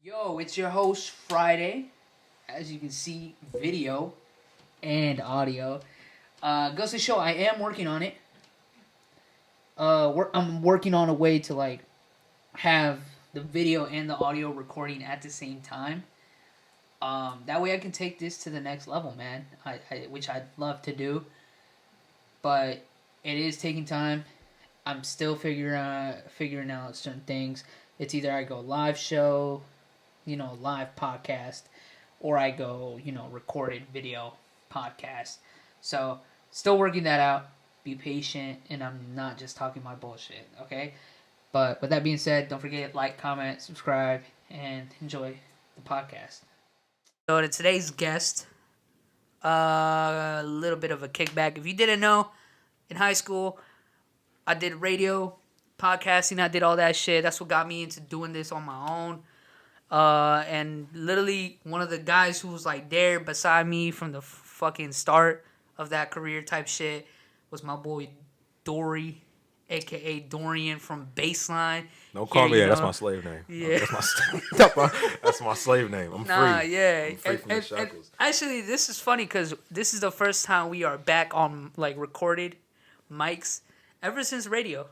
Yo, it's your host Friday. As you can see, video and audio. Goes to show I am working on it. I'm working on a way to have the video and the audio recording at the same time. That way I can take this to the next level, man. Which I'd love to do, but it is taking time. I'm still figuring out certain things. It's either I go live show, live podcast, or I go, recorded video podcast. So, still working that out. Be patient, and I'm not just talking my bullshit, okay? But with that being said, don't forget, like, comment, subscribe, and enjoy the podcast. So, to today's guest, a little bit of a kickback. If you didn't know, in high school, I did radio, podcasting, I did all that shit. That's what got me into doing this on my own. And literally one of the guys who was there beside me from the fucking start of that career type shit was my boy Dory, aka Dorian from Baseline. Don't call me that. That's my slave name. Yeah, that's my slave name. I'm free. Yeah. I'm free from the shackles. And actually, this is funny because this is the first time we are back on recorded mics ever since radio.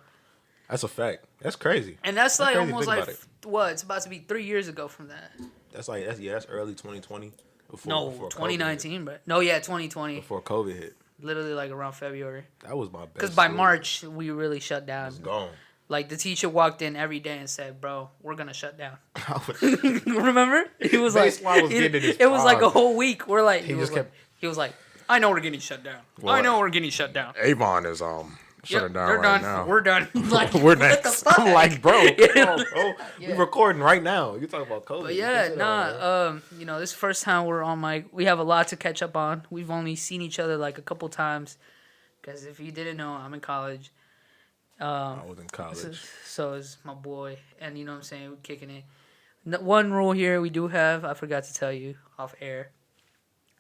That's a fact. That's crazy. And that's almost it's about to be 3 years ago from that. That's early 2020. Before 2019, but 2020. Before COVID hit. Literally around February. That was my best. Because by March we really shut down. It's gone. The teacher walked in every day and said, "Bro, we're gonna shut down." Remember? He was it was a whole week. We're he was like, "I know we're getting shut down. Well, I know we're getting shut down." Avon is shutting down right done. now. We're done. We're next. I'm bro, come on, bro. Yeah. We're recording right now. You talking about COVID? But this is the first time we're on mic. We have a lot to catch up on. We've only seen each other a couple times. Because if you didn't know, I'm in college. I was in college. So is my boy. And you know what I'm saying? We're kicking it. One rule here we do have, I forgot to tell you off air.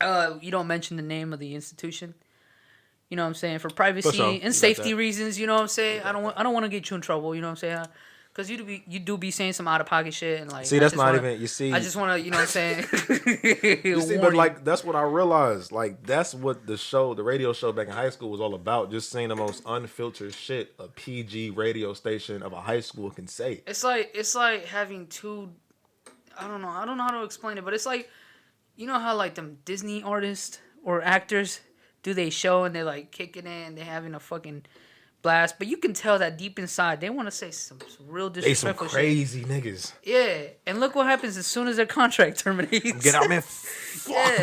You don't mention the name of the institution. You know what I'm saying? For privacy and safety reasons, you know what I'm saying? I don't want to get you in trouble, you know what I'm saying? Because you do be saying some out of pocket shit and see, that's not even, you see. I just want to, you know what I'm saying? You see, but that's what I realized. That's what the radio show back in high school was all about. Just saying the most unfiltered shit a PG radio station of a high school can say. It's like having two, I don't know how to explain it, but it's you know how them Disney artists or actors do they show and they're kicking it and they're having a fucking blast, but you can tell that deep inside they want to say some real disrespectful shit. They some crazy niggas. Yeah, and look what happens as soon as their contract terminates. Get out, man.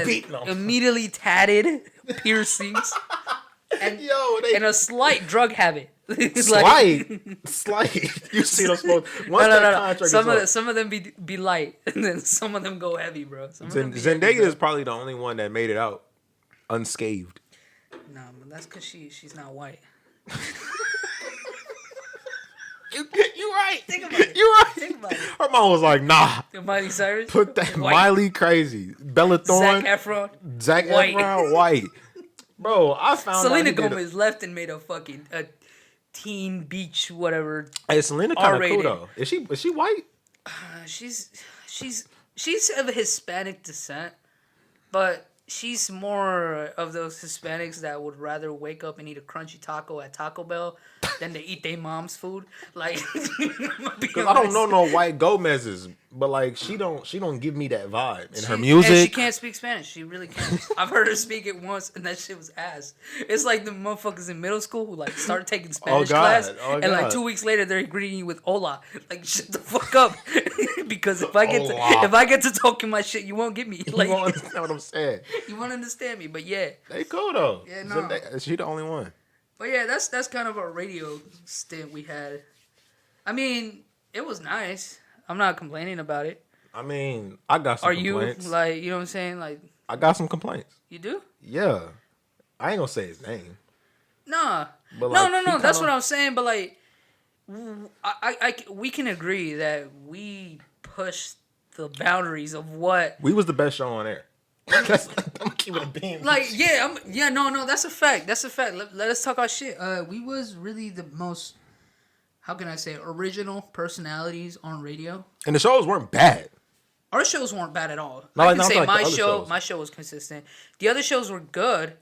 Beating them. Immediately tatted, piercings, and a slight drug habit. Slight. You see those folks. No. Some of them be light, and then some of them go heavy, bro. Zendaya is probably the only one that made it out unscathed. No, but that's because she's not white. You right. Think about it. You right. Think about it. Her mom was like, nah. Miley Cyrus? Put that white. Miley crazy. Bella Thorne. Zac Efron, white. Bro, I found Selena Gomez left and made a Teen Beach whatever. Hey, Selena kind of cool though. Is she white? She's of Hispanic descent, but she's more of those Hispanics that would rather wake up and eat a crunchy taco at Taco Bell than to eat their mom's food. Because I don't know no white Gomez's, but she don't give me that vibe in her music. And she can't speak Spanish. She really can't. I've heard her speak it once, and that shit was ass. It's like the motherfuckers in middle school who started taking Spanish class, and 2 weeks later they're greeting you with "Hola." Shut the fuck up, because if I get to talking my shit, you won't get me. You won't understand what I'm saying. You won't understand me, but yeah. They cool though. Yeah, no. She the only one. But yeah, that's kind of a radio stint we had. I mean, it was nice. I'm not complaining about it. I mean, I got some complaints. Are you, you know what I'm saying? I got some complaints. You do? Yeah. I ain't gonna say his name. Nah. But no. That's what I'm saying. But we can agree that we pushed the boundaries of what... We was the best show on air. I'm keeping it being. No, that's a fact. Let us talk our shit. We was really the most, how can I say, original personalities on radio. And the shows weren't bad. Our shows weren't bad at all. No, I like, can no, say like my shows. show was consistent. The other shows were good.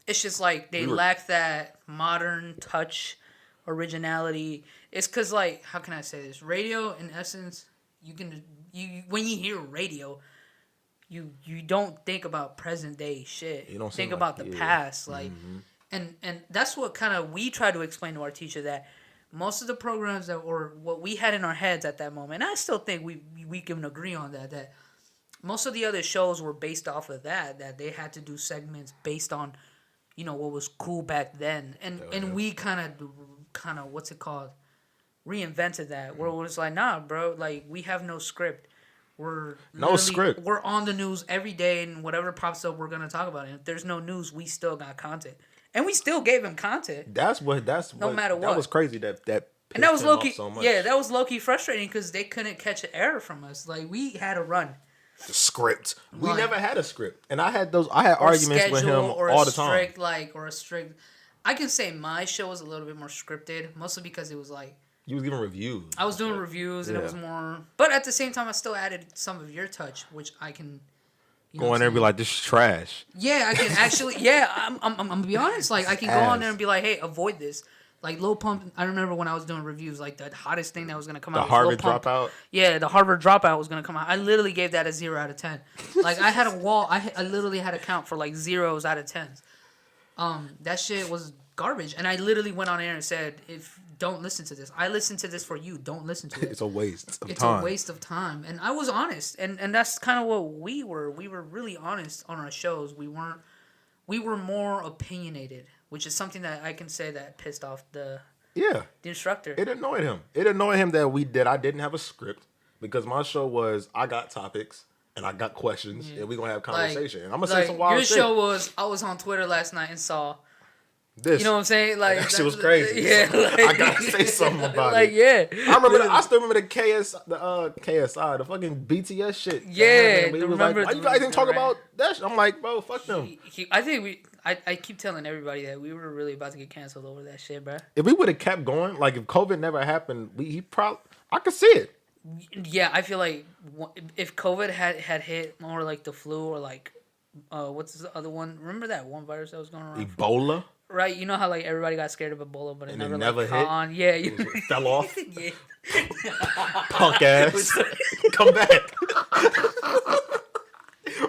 It's just like they lack that modern touch, originality. It's because like how can I say this? Radio, in essence, you when you hear radio, you don't think about present day shit. You don't think like, about the past, like, and that's what kind of we try to explain to our teacher that most of the programs that were what we had in our heads at that moment. And I still think we can agree on that most of the other shows were based off of that they had to do segments based on what was cool back then, and we kind of what's it called, reinvented that where it was like, nah, bro, like we have no script. We're on the news every day, and whatever pops up, we're gonna talk about it. And if there's no news, we still got content, and we still gave him content. No matter what. That was crazy. That and that was low key. So much. Yeah, that was low key frustrating because they couldn't catch an error from us. Like we had a run. The script. We never had a script, and I had arguments with him all the time. Or a strict. I can say my show was a little bit more scripted, mostly because it was like. You was giving reviews. I was doing reviews, and it was more. But at the same time, I still added some of your touch, which I can. Go in there and be like, "This is trash." Yeah, I can actually. Yeah, I'm gonna be honest. Like, I can go on there and be like, "Hey, avoid this." Like Lil Pump. I remember when I was doing reviews, like the hottest thing that was gonna come out. The Harvard Dropout. Yeah, the Harvard Dropout was gonna come out. I literally gave that a 0 out of 10. Like I had a wall. I literally had a count for like 0s out of 10s. That shit was garbage, and I literally went on air and said, "If don't listen to this. I listened to this for you. Don't listen to it. It's a waste of time. It's a waste of time." And I was honest, and that's kind of what we were. We were really honest on our shows. We were more opinionated, which is something that I can say that pissed off the instructor. It annoyed him. It annoyed him that I didn't have a script, because my show was I got topics and I got questions and we gonna have conversation. And I'm gonna say some wild shit. Your show was I was on Twitter last night and saw. This. You know what I'm saying? Like that shit was crazy. Yeah, like, I gotta say something about it. Like, yeah, I still remember the KSI, the fucking BTS shit. Yeah, he was like, "Why you guys didn't talk about that?" I'm like, "Bro, fuck them." I keep telling everybody that we were really about to get canceled over that shit, bro. If we would have kept going, like if COVID never happened, I could see it. Yeah, I feel like if COVID had hit more like the flu or like, what's the other one? Remember that one virus that was going around? Ebola. Right, you know how like everybody got scared of Ebola, but it never hit. On. Yeah, it fell off. Yeah. Punk ass. Come back.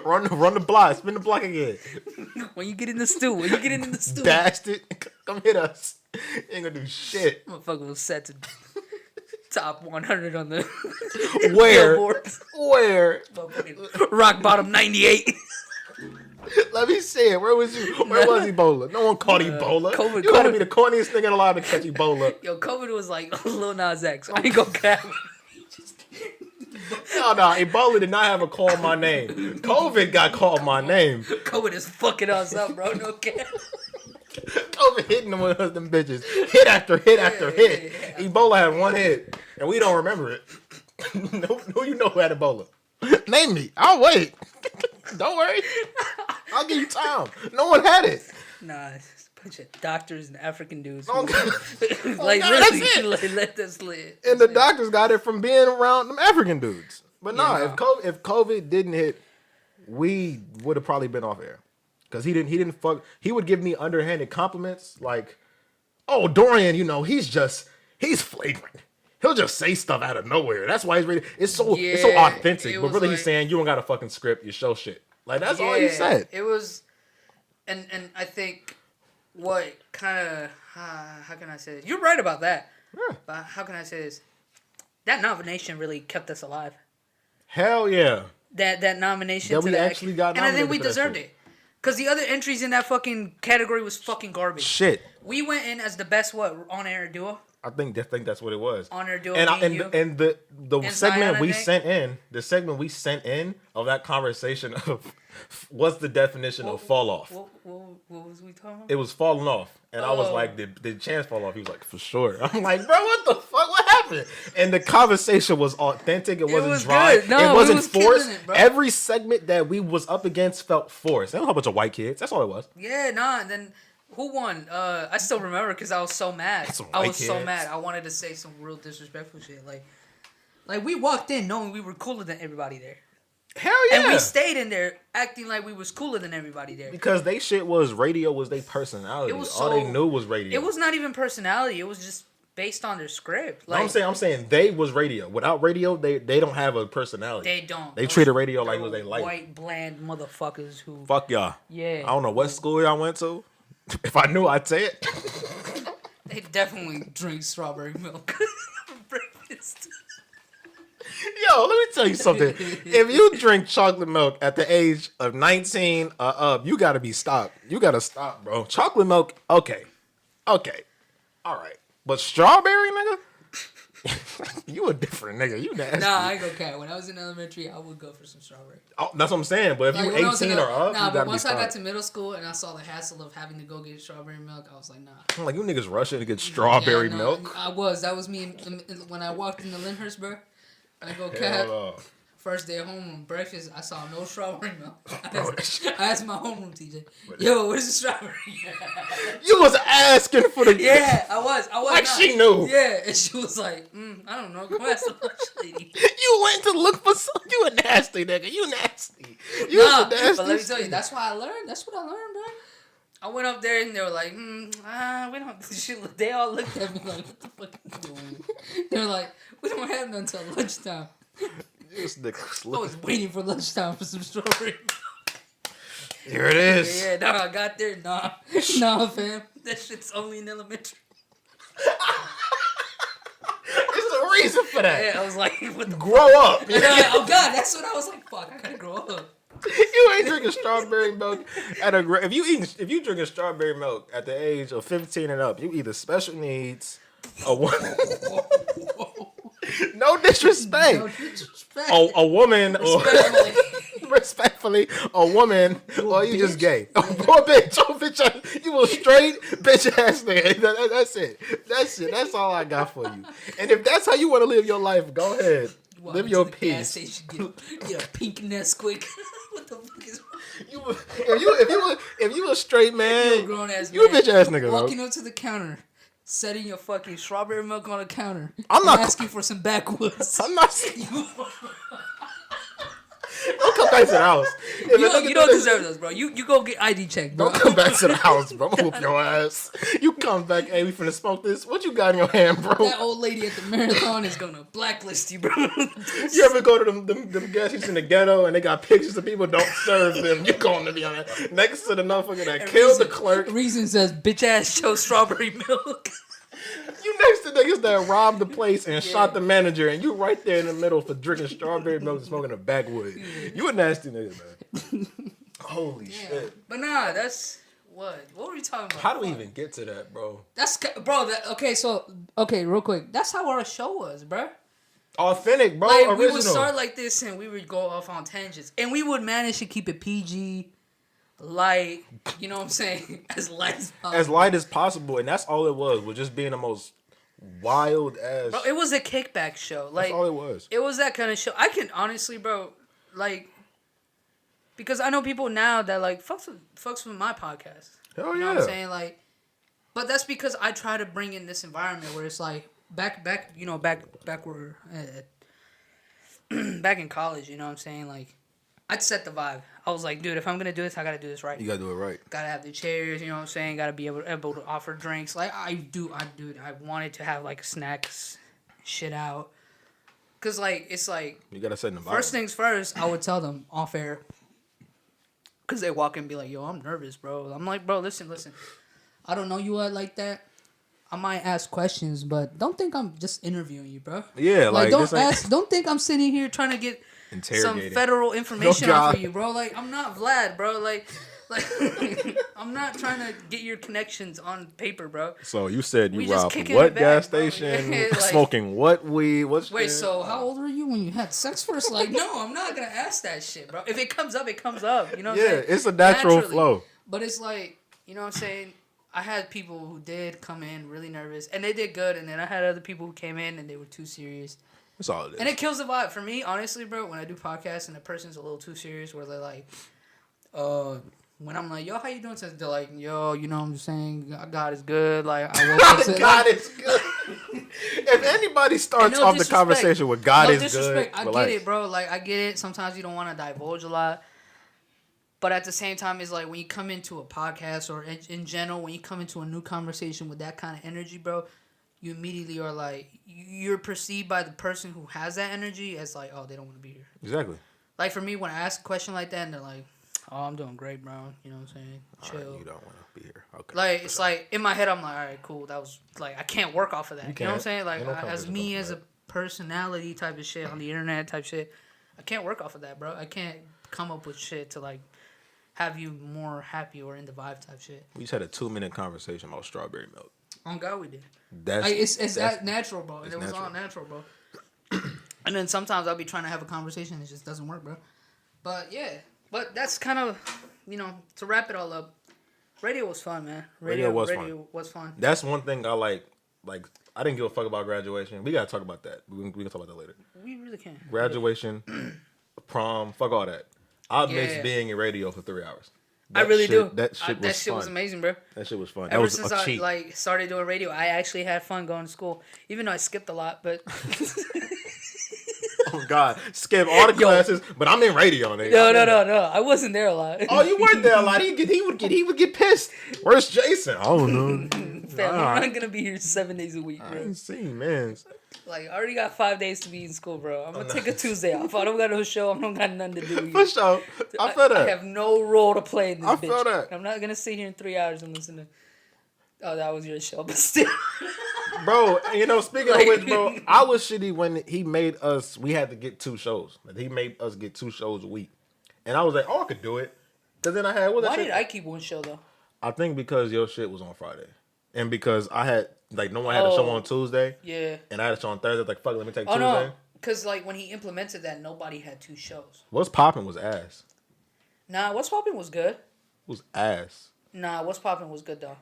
Run the block. Spin the block again. When you get in the stew. Bastard. Come hit us. You ain't gonna do shit. Motherfucker was set to top 100 on the Where? billboards. Where? Rock bottom 98. Let me see it. Where was you? Where was Ebola? No one caught Ebola. COVID, you gotta be the corniest nigga alive to catch Ebola. Yo, COVID was like Lil Nas X. I ain't gonna cap. No, Ebola did not have a call my name. COVID got called my name. COVID is fucking us up, bro. No cap. COVID hitting them with them bitches. Hit after hit after hit. Yeah. Ebola had one hit, and we don't remember it. Who you know who had Ebola? Name me. I'll wait. Don't worry. I'll give you time. No one had it. Nah, it's a bunch of doctors and African dudes. Like, really, let this live. And the doctors got it from being around them African dudes. But if COVID didn't hit, we would have probably been off air. Because he didn't fuck. He would give me underhanded compliments like, "Oh, Dorian, he's flagrant. He'll just say stuff out of nowhere. That's why he's really. It's so authentic. But really, he's saying you don't got a fucking script. You show shit. Like that's all he said. It was, and I think what kind of how can I say this? You're right about that. Yeah. But how can I say this? That nomination really kept us alive. Hell yeah. That nomination. That we actually got nominated. And I think we deserved it. Because the other entries in that fucking category was fucking garbage. Shit. We went in as the best on-air duo. I think that's what it was. On-air duo. And the segment we sent in, of that conversation of what's the definition of fall off? What was we talking about? It was falling off. And I was like, did Chance fall off? He was like, for sure. I'm like, bro, what the fuck? What happened? And the conversation was authentic. It wasn't dry. Good. No, it wasn't forced. It, every segment that we was up against felt forced. There was a bunch of white kids. That's all it was. Yeah, and then who won? I still remember because I was so mad. I was so mad. I wanted to say some real disrespectful shit. Like we walked in knowing we were cooler than everybody there. Hell yeah. And we stayed in there acting like we was cooler than everybody there. Because they shit was radio was their personality. All they knew was radio. It was not even personality. It was just based on their script. Like, no, I'm saying they was radio. Without radio, they don't have a personality. They don't. They treated radio like it was their life. White, bland motherfuckers who... Fuck y'all. Yeah. I don't know what school y'all went to. If I knew, I'd say it. They definitely drink strawberry milk for breakfast. Yo, let me tell you something. If you drink chocolate milk at the age of 19 or up, you gotta be stopped. You gotta stop, bro. Chocolate milk, okay. All right. But strawberry, nigga? You a different nigga. You nasty. Nah, I ain't gonna care. When I was in elementary, I would go for some strawberry. Oh, that's what I'm saying. But if you 18 or up, nah, you but once be I got to middle school and I saw the hassle of having to go get strawberry milk, I was like, nah. I'm like, you niggas rushing to get strawberry milk? That was me when I walked into Lyndhurst, bro. I go cab. First day of homeroom breakfast, I saw no strawberry milk. I asked my homeroom teacher, "Yo, where's the strawberry?" You was asking for the. Yeah, I was. Like not. She knew. Yeah, and she was like, "I don't know. Go ask the lunch lady." You went to look for some. You a nasty nigga. You nasty. You nah, a nasty. But let me tell you, that's why I learned. That's what I learned, bro. I went up there and they were like, we don't. They all looked at me like, "What the fuck are you doing?" They were like, "We don't have none until lunchtime." I was waiting for lunchtime for some strawberry milk. Here it is. Yeah, I got there. Nah, fam. That shit's only in elementary. There's a reason for that. Yeah, I was like, what the grow up. Oh, God, that's what I was like, fuck, I gotta grow up. You ain't drinking strawberry milk if you drinking strawberry milk at the age of 15 and up, you either special needs or No disrespect. A woman respectfully, a woman, or you just gay. Poor bitch. Oh, bitch, you a straight bitch ass nigga. That's it. That's all I got for you. And if that's how you want to live your life, go ahead. Live your peace. Get a pink Nesquik. What the fuck is wrong? If you a straight man, you a bitch ass nigga. Walking up to the counter, setting your fucking strawberry milk on the counter. I'm not asking for some backwoods. I'm not. Don't come back to the house. You don't deserve those, bro. You go get ID check, bro. Don't come back to the house, bro. I'm gonna whoop your ass. You come back, hey, we finna smoke this. What you got in your hand, bro? That old lady at the marathon is gonna blacklist you, bro. You ever go to them gas stations in the ghetto and they got pictures of people don't serve them? You going to be on that next to the motherfucker that killed the clerk. Reason says bitch ass show strawberry milk. You next to niggas that robbed the place and shot the manager, and you right there in the middle for drinking strawberry milk and smoking a backwood. You a nasty nigga, man. Holy shit. But nah, that's what were we talking about? How do we even get to that, bro? Okay, real quick. That's how our show was, bro. Authentic, bro. Like, original. we would start like this and we would go off on tangents, and we would manage to keep it PG. Light, you know what I'm saying? As light as possible. As light as possible, and that's all it was just being the most wild ass. Bro, it was a kickback show. Like, that's all it was. It was that kind of show. I can honestly, bro, like, because I know people now that like fucks with my podcast. Hell you know yeah. what I'm saying? Like, but that's because I try to bring in this environment where it's like back where back in college. You know what I'm saying? Like, I'd set the vibe. I was like, dude, if I'm going to do this, I got to do this right. You got to do it right. Got to have the chairs, you know what I'm saying? Got to be able to offer drinks. Like, I wanted to have, like, snacks, shit out. Because, like, it's like... You got to set the vibe. First things first, I would tell them off air. Because they walk in and be like, yo, I'm nervous, bro. I'm like, bro, listen. I don't know you like that. I might ask questions, but don't think I'm just interviewing you, bro. Yeah, like don't think I'm sitting here trying to get... some federal information off of you, bro. Like, I'm not Vlad, bro. Like I'm not trying to get your connections on paper, bro. So you said you robbed what gas station, like, smoking what weed? Wait, so how old were you when you had sex first? Like, no, I'm not gonna ask that shit, bro. If it comes up, it comes up. You know what I'm saying? It's a natural flow. But it's like, you know what I'm saying? I had people who did come in really nervous, and they did good, and then I had other people who came in and they were too serious. That's all it is. And it kills the vibe. For me, honestly, bro, when I do podcasts and the person's a little too serious, where they're like, when I'm like, yo, how you doing? They're like, yo, you know what I'm saying? God is good. Like, I woke up today. God is good. If anybody starts off the conversation with God is good, I get it, bro. Like, I get it. Sometimes you don't want to divulge a lot. But at the same time, it's like when you come into a podcast or in general, when you come into a new conversation with that kind of energy, bro, you immediately are like, you're perceived by the person who has that energy as like, oh, they don't want to be here. Exactly. Like for me, when I ask a question like that, and they're like, oh, I'm doing great, bro. You know what I'm saying? Chill. You don't want to be here. Okay. Like, it's like, in my head, I'm like, all right, cool. That was, like, I can't work off of that. You know what I'm saying? Like, as me, as a personality type of shit on the internet type shit, I can't work off of that, bro. I can't come up with shit to, like, have you more happy or in the vibe type shit. We just had a 2-minute conversation about strawberry milk. On God, we did. That's that natural, bro. It was all natural, bro. And then sometimes I'll be trying to have a conversation and it just doesn't work, bro. But yeah, but that's kind of, you know, to wrap it all up. Radio was fun, man. Radio was fun. That's one thing I like. Like, I didn't give a fuck about graduation. We gotta talk about that. We can talk about that later. We really can. Graduation, prom, fuck all that. I miss being in radio for 3 hours. I really do. That shit was amazing, bro. That shit was fun. Ever since I started doing radio, I actually had fun going to school. Even though I skipped a lot, but oh God, skip all the classes, but I'm in radio. Nigga. No. I wasn't there a lot. Oh, you weren't there a lot. He would get pissed. Where's Jason? I don't know. Fam, I'm not gonna be here 7 days a week, bro. I ain't seen, man. Like, I already got 5 days to be in school, bro. I'm gonna take a Tuesday off. I don't got no show. I don't got nothing to do. For sure. I feel that. I have no role to play in this bitch. I feel that. I'm not gonna sit here in 3 hours and listen to. Oh, that was your show, but still. Bro, you know, speaking of which, bro, I was shitty when he made us. We had to get 2 shows. Like, he made us get 2 shows a week, and I was like, "Oh, I could do it." Cause then I had. Why did I keep one show though? I think because your shit was on Friday, and because I had no one had a show on Tuesday. Yeah. And I had a show on Thursday. Like, fuck, let me take Tuesday. No, because like when he implemented that, nobody had 2 shows. What's Poppin' was ass. Nah, What's Poppin' was good. Was ass. Nah, What's Poppin' was good though.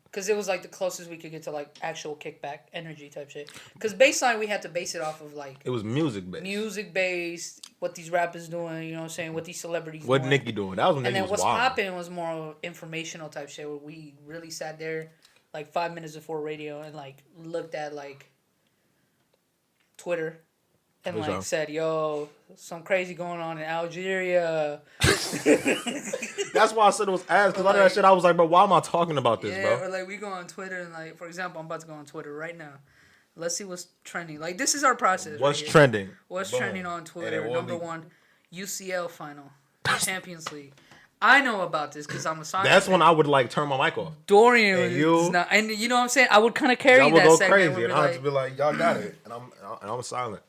Because it was like the closest we could get to like actual kickback energy type shit. Because baseline, we had to base it off of like. It was music based. Music based, what these rappers doing, you know what I'm saying? What these celebrities what doing. Nicki doing. That was when Nicki was wild. And then What's Poppin' was more informational type shit where we really sat there like 5 minutes before radio and like looked at like Twitter and like said, yo, some crazy going on in Algeria. That's why I said it was ass, because all that shit I was like, bro, why am I talking about this, bro? Yeah, or like we go on Twitter and like, for example, I'm about to go on Twitter right now. Let's see what's trending. Like, this is our process. What's trending? What's trending on Twitter? Number 1, UCL final, Champions League. I know about this because I'm a soccer That's fan. when I would like turn my mic off. Dorian and you know what I'm saying? I would kind of carry y'all would that go segment. crazy, and I have to be like, y'all got it, and I'm silent.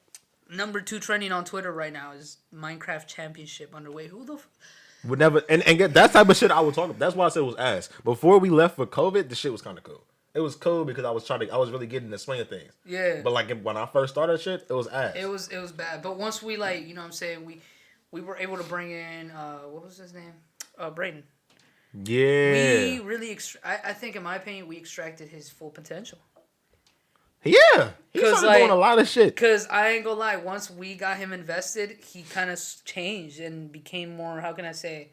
Number 2 trending on Twitter right now is Minecraft Championship underway. Who the would never and get that type of shit I would talk about. That's why I said it was ass. Before we left for COVID, the shit was kind of cool. It was cool because I was really getting the swing of things. Yeah. But like when I first started shit, it was ass. It was bad. But once we like, you know what I'm saying, we were able to bring in what was his name? Braden. Yeah. We really I think in my opinion we extracted his full potential. Yeah, he started doing a lot of shit. Because I ain't gonna lie, once we got him invested, he kind of changed and became more, how can I say,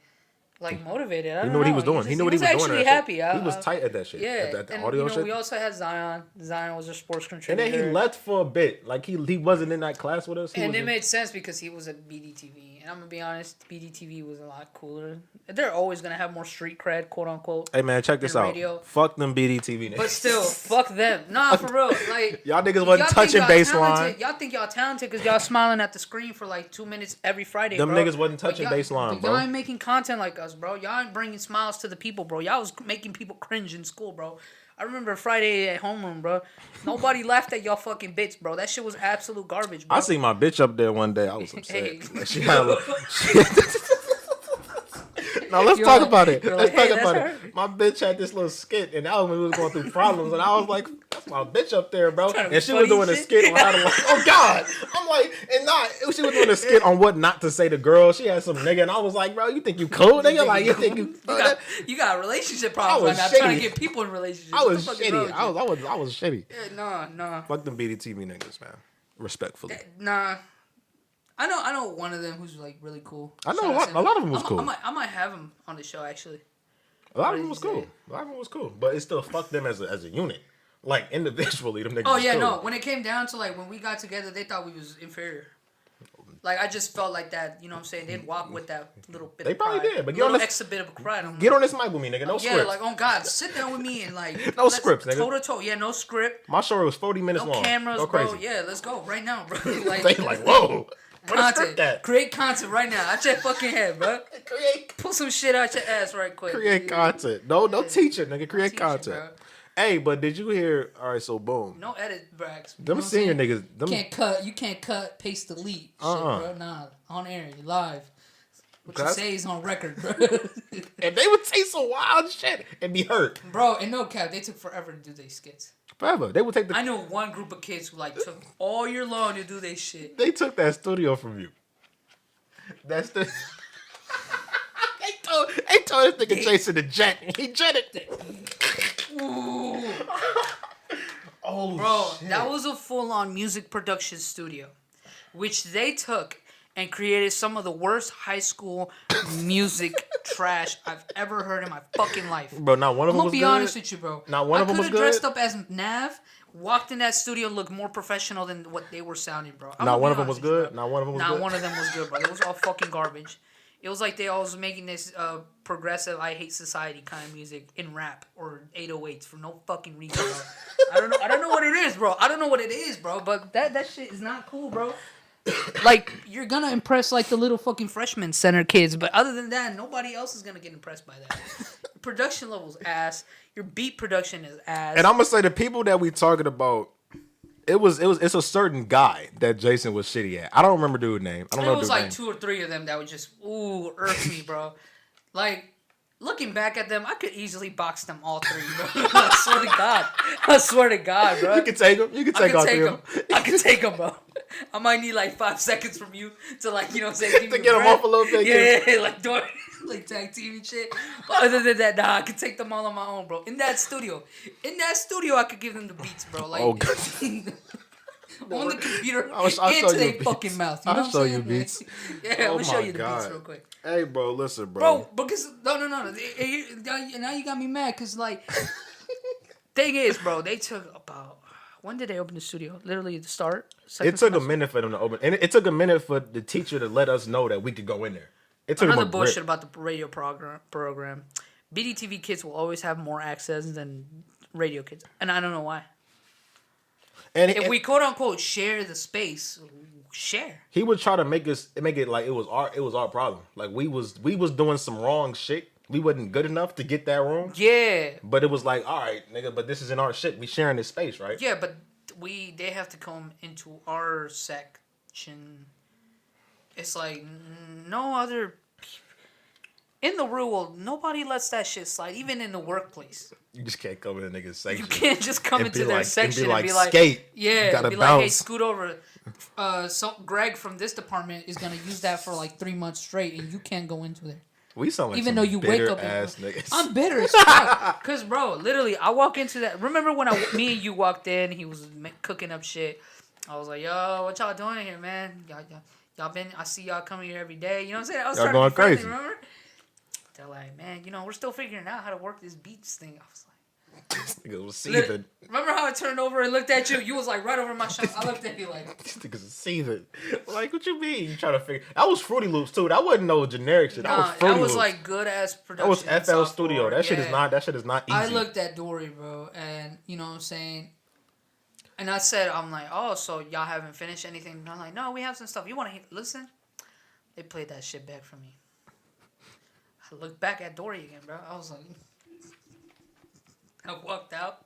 like motivated. I don't know what he was doing. He knew what he was doing. He was actually happy. He was tight at that shit. Yeah, at the and audio shit. We also had Zion. Zion was a sports contributor. And then he left for a bit. Like he wasn't in that class with us. And it made sense because he was at BDTV. And I'm gonna be honest, BDTV was a lot cooler. They're always gonna have more street cred, quote unquote. Hey man, check this out. Fuck them BDTV niggas. But still, fuck them. Nah, for real. Like y'all niggas wasn't touching baseline. Y'all think y'all talented because y'all smiling at the screen for like 2 minutes every Friday. Them bro. niggas wasn't touching baseline, bro. Y'all ain't making content like us, bro. Y'all ain't bringing smiles to the people, bro. Y'all was making people cringe in school, bro. I remember Friday at homeroom, bro. Nobody laughed at y'all fucking bits, bro. That shit was absolute garbage, bro. I seen my bitch up there one day. I was upset. Hey. Like, she had now let's talk about it. Let's talk about it. My bitch had this little skit, and that was when we was going through problems, and I was like, "That's my bitch up there, bro." And she was doing a skit on how to, like, oh God, I'm like, she was doing a skit on what not to say to girls. She had some nigga, and I was like, "Bro, you think you cool, nigga? Like, you think you got relationship problems? I'm trying to get people in relationships. I was shitty. I was shitty. Yeah, nah. Fuck them BDTV niggas, man. Respectfully. Nah. I know one of them who's like really cool. I know a lot of them was cool. I might have him on the show actually. A lot of them was cool. But it still fucked them as a unit. Like individually, them niggas. Oh yeah, cool. no. When it came down to like when we got together, they thought we was inferior. Like I just felt like that, you know what I'm saying? They'd walk with that little bit They of probably pride. did, but little extra bit of pride. Get on this mic with me, nigga. No scripts. Yeah, like on God, sit down with me and like no scripts, nigga. Toe to toe. Yeah, no script. My show was 40 minutes no long. Cameras, go crazy. bro. Yeah, let's go right now, bro. Like, they like, whoa. Content. Create content right now. Out your fucking head, bro. Pull some shit out your ass right quick. Create content. No teach it, nigga. Create content. Hey, but did you hear? All right, so boom. No edit brags. Them senior niggas. Them... You can't cut, paste, delete. Shit, bro. Nah, on air, you live. What you say is on record, bro. And they would say some wild shit and be hurt. Bro, and no cap, they took forever to do their skits. Forever. They would take the... I know one group of kids who like took all year long to do their shit. They took that studio from you. That's the... they told this nigga Jason to jet. He jetted. Ooh. Oh, bro, shit. That was a full-on music production studio, which they took and created some of the worst high school music trash I've ever heard in my fucking life. Bro, not one of them was good. I'm gonna be honest with you, bro. Not one of them was good. I could have dressed up as Nav, walked in that studio, looked more professional than what they were sounding, bro. Not one of them was good. Not one of them was good. Not one of them was good, bro. It was all fucking garbage. It was like they all was making this progressive I hate society kind of music in rap or 808s for no fucking reason, bro. I don't know what it is, bro. I don't know what it is, bro. But that shit is not cool, bro. Like, you're gonna impress like the little fucking freshman center kids, but other than that, nobody else is gonna get impressed by that. Your production level's ass. Your beat production is ass. And I'm gonna say the people that we talking about, it's a certain guy that Jason was shitty at. I don't remember dude's name. I don't know. It was like name. 2 or 3 of them that would just irk me, bro. Like, looking back at them, I could easily box them all 3, bro. I swear to God, bro. You can take them. You can take all 3 of them. I can take them, bro. I might need like 5 seconds from you to like, you know what I'm saying? To get them off a little bit. Yeah, like doing like tag team and shit. But other than that, nah, I can take them all on my own, bro. In that studio, I could give them the beats, bro. Like, on the computer, into their fucking mouth. You know I'll show you beats. Yeah, I'm gonna show you the beats real quick. Hey, bro, listen, bro. Because no. Now you got me mad because like, thing is, bro, they took about. When did they open the studio? Literally at the start? It took a minute for them to open. And it took a minute for the teacher to let us know that we could go in there. It took another bullshit about the radio program. BDTV kids will always have more access than radio kids. And I don't know why. And if we quote unquote share the space, share. He would try to make it like it was our problem. Like we was doing some wrong shit. We wasn't good enough to get that room. Yeah. But it was like, all right, nigga, but this isn't our shit. We sharing this space, right? Yeah, but they have to come into our section. It's like no other in the real world, nobody lets that shit slide, even in the workplace. You just can't come in a nigga's section. You can't just come into their section and be like, skate. Yeah, you gotta be bounce. like, hey, scoot over. So Greg from this department is gonna use that for like 3 months straight, and you can't go into there. We sound like even though you wake up, niggas. I'm bitter as fuck. Cause bro, literally, I walk into that. Remember when me and you walked in? He was cooking up shit. I was like, yo, what y'all doing here, man? Y'all been? I see y'all coming here every day. You know what I'm saying? I was y'all going crazy. Remember? They're like, man, we're still figuring out how to work this beats thing. I was like, this nigga was seething. Remember how I turned over and looked at you? You was like right over my shoulder. I looked at you like, this nigga's seething. Like, what you mean? You trying to figure? That was Fruity Loops too. That wasn't no generic shit. That was Fruity Loops. That was like good ass production. That was FL Studio. That shit is not. That shit is not easy. I looked at Dory, bro, and you know what I'm saying. And I said, I'm like, oh, so y'all haven't finished anything? And I'm like, no, we have some stuff. You want to listen? They played that shit back for me. I looked back at Dory again, bro. I was like, I walked out.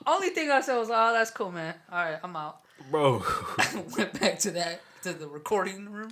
Only thing I said was, oh, that's cool, man. All right, I'm out. Bro. I went back to the recording room.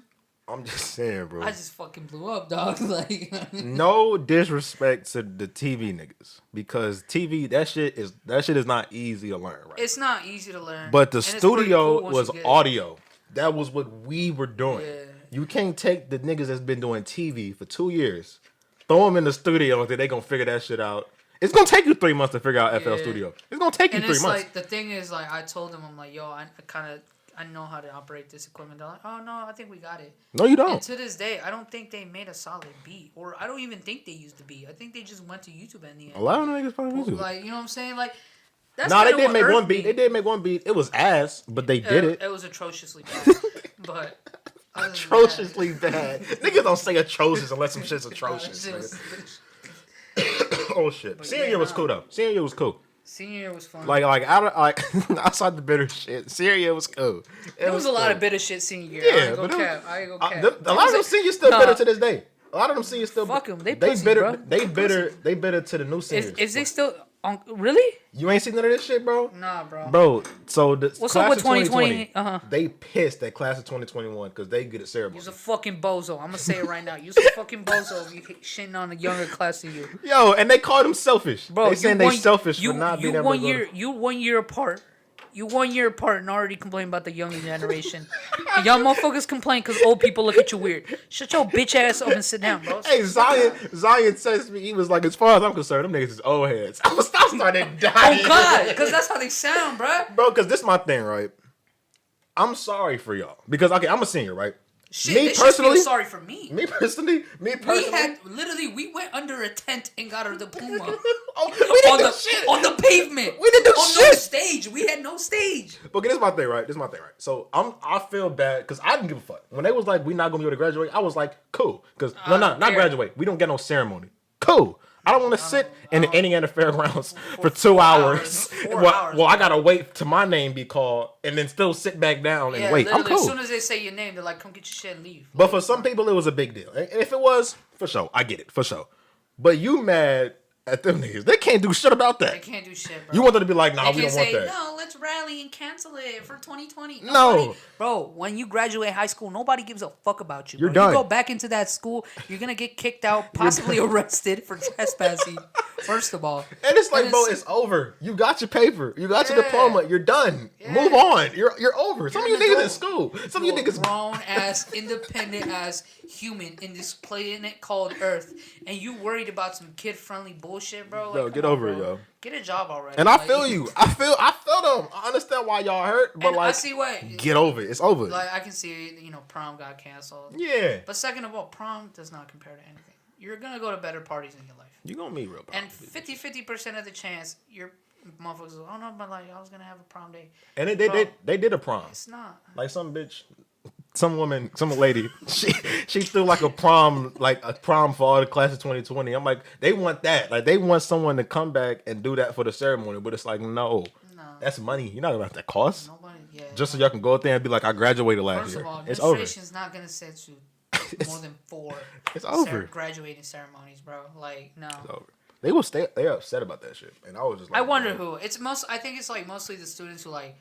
I'm just saying, bro. I just fucking blew up, dog. Like, no disrespect to the TV niggas, because TV that shit is not easy to learn, right? It's not easy to learn. But the studio was audio. That was what we were doing. Yeah. You can't take the niggas that's been doing TV for 2 years, throw them in the studio and they gonna figure that shit out. It's gonna take you 3 months to figure out FL Studio. It's gonna take you 3 months. Like the thing is, like I told him, I'm like, yo, I I know how to operate this equipment. They're like, oh no, I think we got it. No, you don't. And to this day, I don't think they made a solid beat, or I don't even think they used the beat. I think they just went to YouTube in the end. A lot of niggas probably YouTube. Like, you know what I'm saying? Like, that's nah, they did what make irked one beat. me. They did make one beat. It was ass, but they did it. It was atrociously bad, but. Atrociously bad. Niggas don't say atrocious unless some shit's atrocious. Oh shit. Senior year was cool though. Senior year was cool. Senior year was fun. Like outside the bitter shit. Senior year was cool. There was a lot of bitter shit senior year. Yeah, I ain't gonna cap. A lot of them seniors still bitter to this day. A lot of them seniors still fuck them. They bitter. bro. They bitter to the new seniors. Is they still really? You ain't seen none of this shit, bro? Nah, bro. Bro, so the what's class up with of 2020? They pissed at class of 2021 because they good at ceremony. You's a fucking bozo. I'm gonna say it right now. You's a fucking bozo if you shitting on a younger class than you. Yo, and they called them selfish. Bro, they saying they selfish for not being able to go. You 1 year apart. You 1 year apart and already complain about the younger generation. And y'all motherfuckers complain because old people look at you weird. Shut your bitch ass up and sit down, bro. Hey, Zion says to me, he was like, as far as I'm concerned, them niggas is old heads. I started dying. Oh, God, because that's how they sound, bro. Bro, because this is my thing, right? I'm sorry for y'all. Because, okay, I'm a senior, right? Shit, me personally, feel sorry for me. Me personally. We went under a tent and got her the Puma. on the pavement. We didn't do shit. No stage. We had no stage. But this is my thing, right? So I feel bad because I didn't give a fuck. When they was like, we not gonna be able to graduate, I was like, cool. Because not graduate. We don't get no ceremony. Cool. I don't want to sit in the Indiana Fairgrounds for 2 hours. Well, I gotta wait till my name be called and then still sit back down and wait. I'm cool. As soon as they say your name, they're like, "Come get your shit and leave." But for some people, it was a big deal. And if it was, for sure, I get it, for sure. But you mad at them niggas? They can't do shit about that. They can't do shit, bro. You want them to be like, nah, we don't want that. No, let's rally and cancel it for 2020. No. Bro, when you graduate high school, nobody gives a fuck about you. You're done. You go back into that school, you're going to get kicked out, possibly arrested for trespassing, first of all. And it's like, bro, it's over. You got your paper. You got your diploma. You're done. Yeah. Move on. You're over. Some of you niggas in school. Some of you niggas grown-ass, independent-ass human in this planet called Earth, and you worried about some kid-friendly bullshit, bro? Like, get over it, yo. Get a job already. And I feel you. I feel them. I understand why y'all hurt, but like, I see why. Get over it. It's over. Like, I can see, prom got canceled. Yeah. But second of all, prom does not compare to anything. You're gonna go to better parties in your life. You're gonna meet real prom. And 50% of the chance your motherfuckers will, oh no, but like I was gonna have a prom day. And they did a prom. It's not. Like some bitch, some lady, she threw like a prom for all the class of 2020. I'm like, they want that. Like they want someone to come back and do that for the ceremony, but it's like, no. That's money. You're not gonna have that cost. Nobody, just so y'all can go out there and be like, I graduated last year. First of all, it's over. administration's not gonna set you more than 4 it's over. Graduating ceremonies, bro. Like, no. It's over. They're upset about that shit. And I was just like, I wonder who. I think it's like mostly the students who like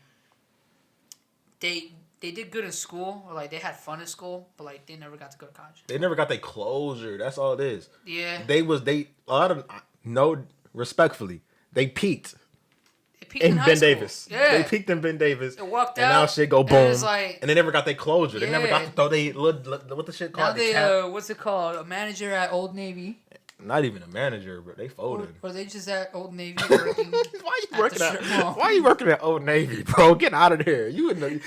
they did good in school, or like they had fun in school, but like they never got to go to college. They never got their closure. That's all it is. Yeah. Respectfully, they peaked. In Ben Davis. Yeah. They peaked in Ben Davis. It walked and out. now shit go boom. Like, and they never got their closure. They never got to throw what the shit called? Now they, what's it called? A manager at Old Navy. Not even a manager, but they folded. Or they just at Old Navy working. Why you working at Old Navy, bro? Get out of there. You in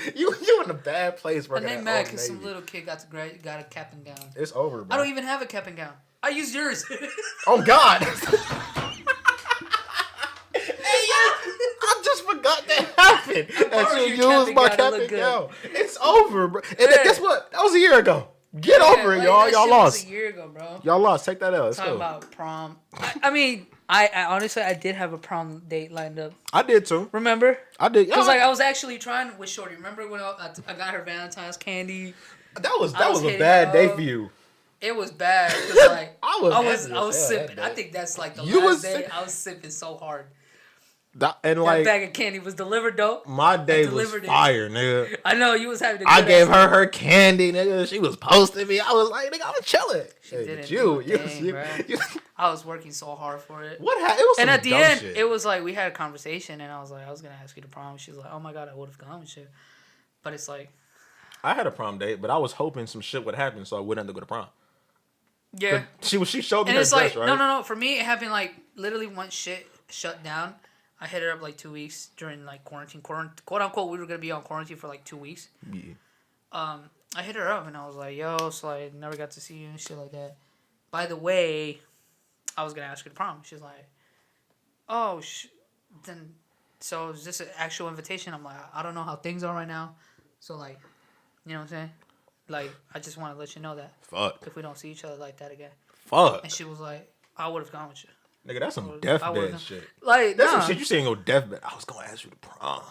a bad place working at Old Navy. And they mad because some little kid got a cap and gown. It's over, bro. I don't even have a cap and gown. I used yours. Oh God. I just forgot that happened. That you used my cap and gown. It's over, bro. And guess what? That was a year ago. Get over it, y'all. Y'all lost. Was a year ago, bro. Y'all lost. Take that L. Talking about prom. I mean, I honestly, I did have a prom date lined up. I did too. Remember? I did. Because like I was actually trying with Shorty. Remember when I got her Valentine's candy? That was a bad day for you. It was bad because like I was sipping. I think that's like the last day I was sipping so hard. That bag of candy was delivered though. My day was fire, nigga. I know you was having. I gave her candy, nigga. She was posting me. I was like, nigga, I was chilling. She didn't. I was working so hard for it. What happened? It was and at the end, it was like we had a conversation, and I was like, I was gonna ask you to prom. She was like, oh my God, I would have gone and shit. But it's like, I had a prom date, but I was hoping some shit would happen so I wouldn't have to go to prom. Yeah. She showed me and her it's dress, like, right? No. For me, it happened like literally once shit shut down. I hit her up like 2 weeks during like quarantine. Quote unquote, we were gonna be on quarantine for like 2 weeks. Yeah. I hit her up and I was like, yo, so I never got to see you and shit like that. By the way, I was gonna ask her to prom. She's like, oh, then, so is this an actual invitation? I'm like, I don't know how things are right now. So like, you know what I'm saying? Like, I just want to let you know that. Fuck. If we don't see each other like that again. Fuck. And she was like, I would have gone with you. Nigga, that's some deathbed shit. Like, that's some shit you saying go deathbed. I was gonna ask you to prom.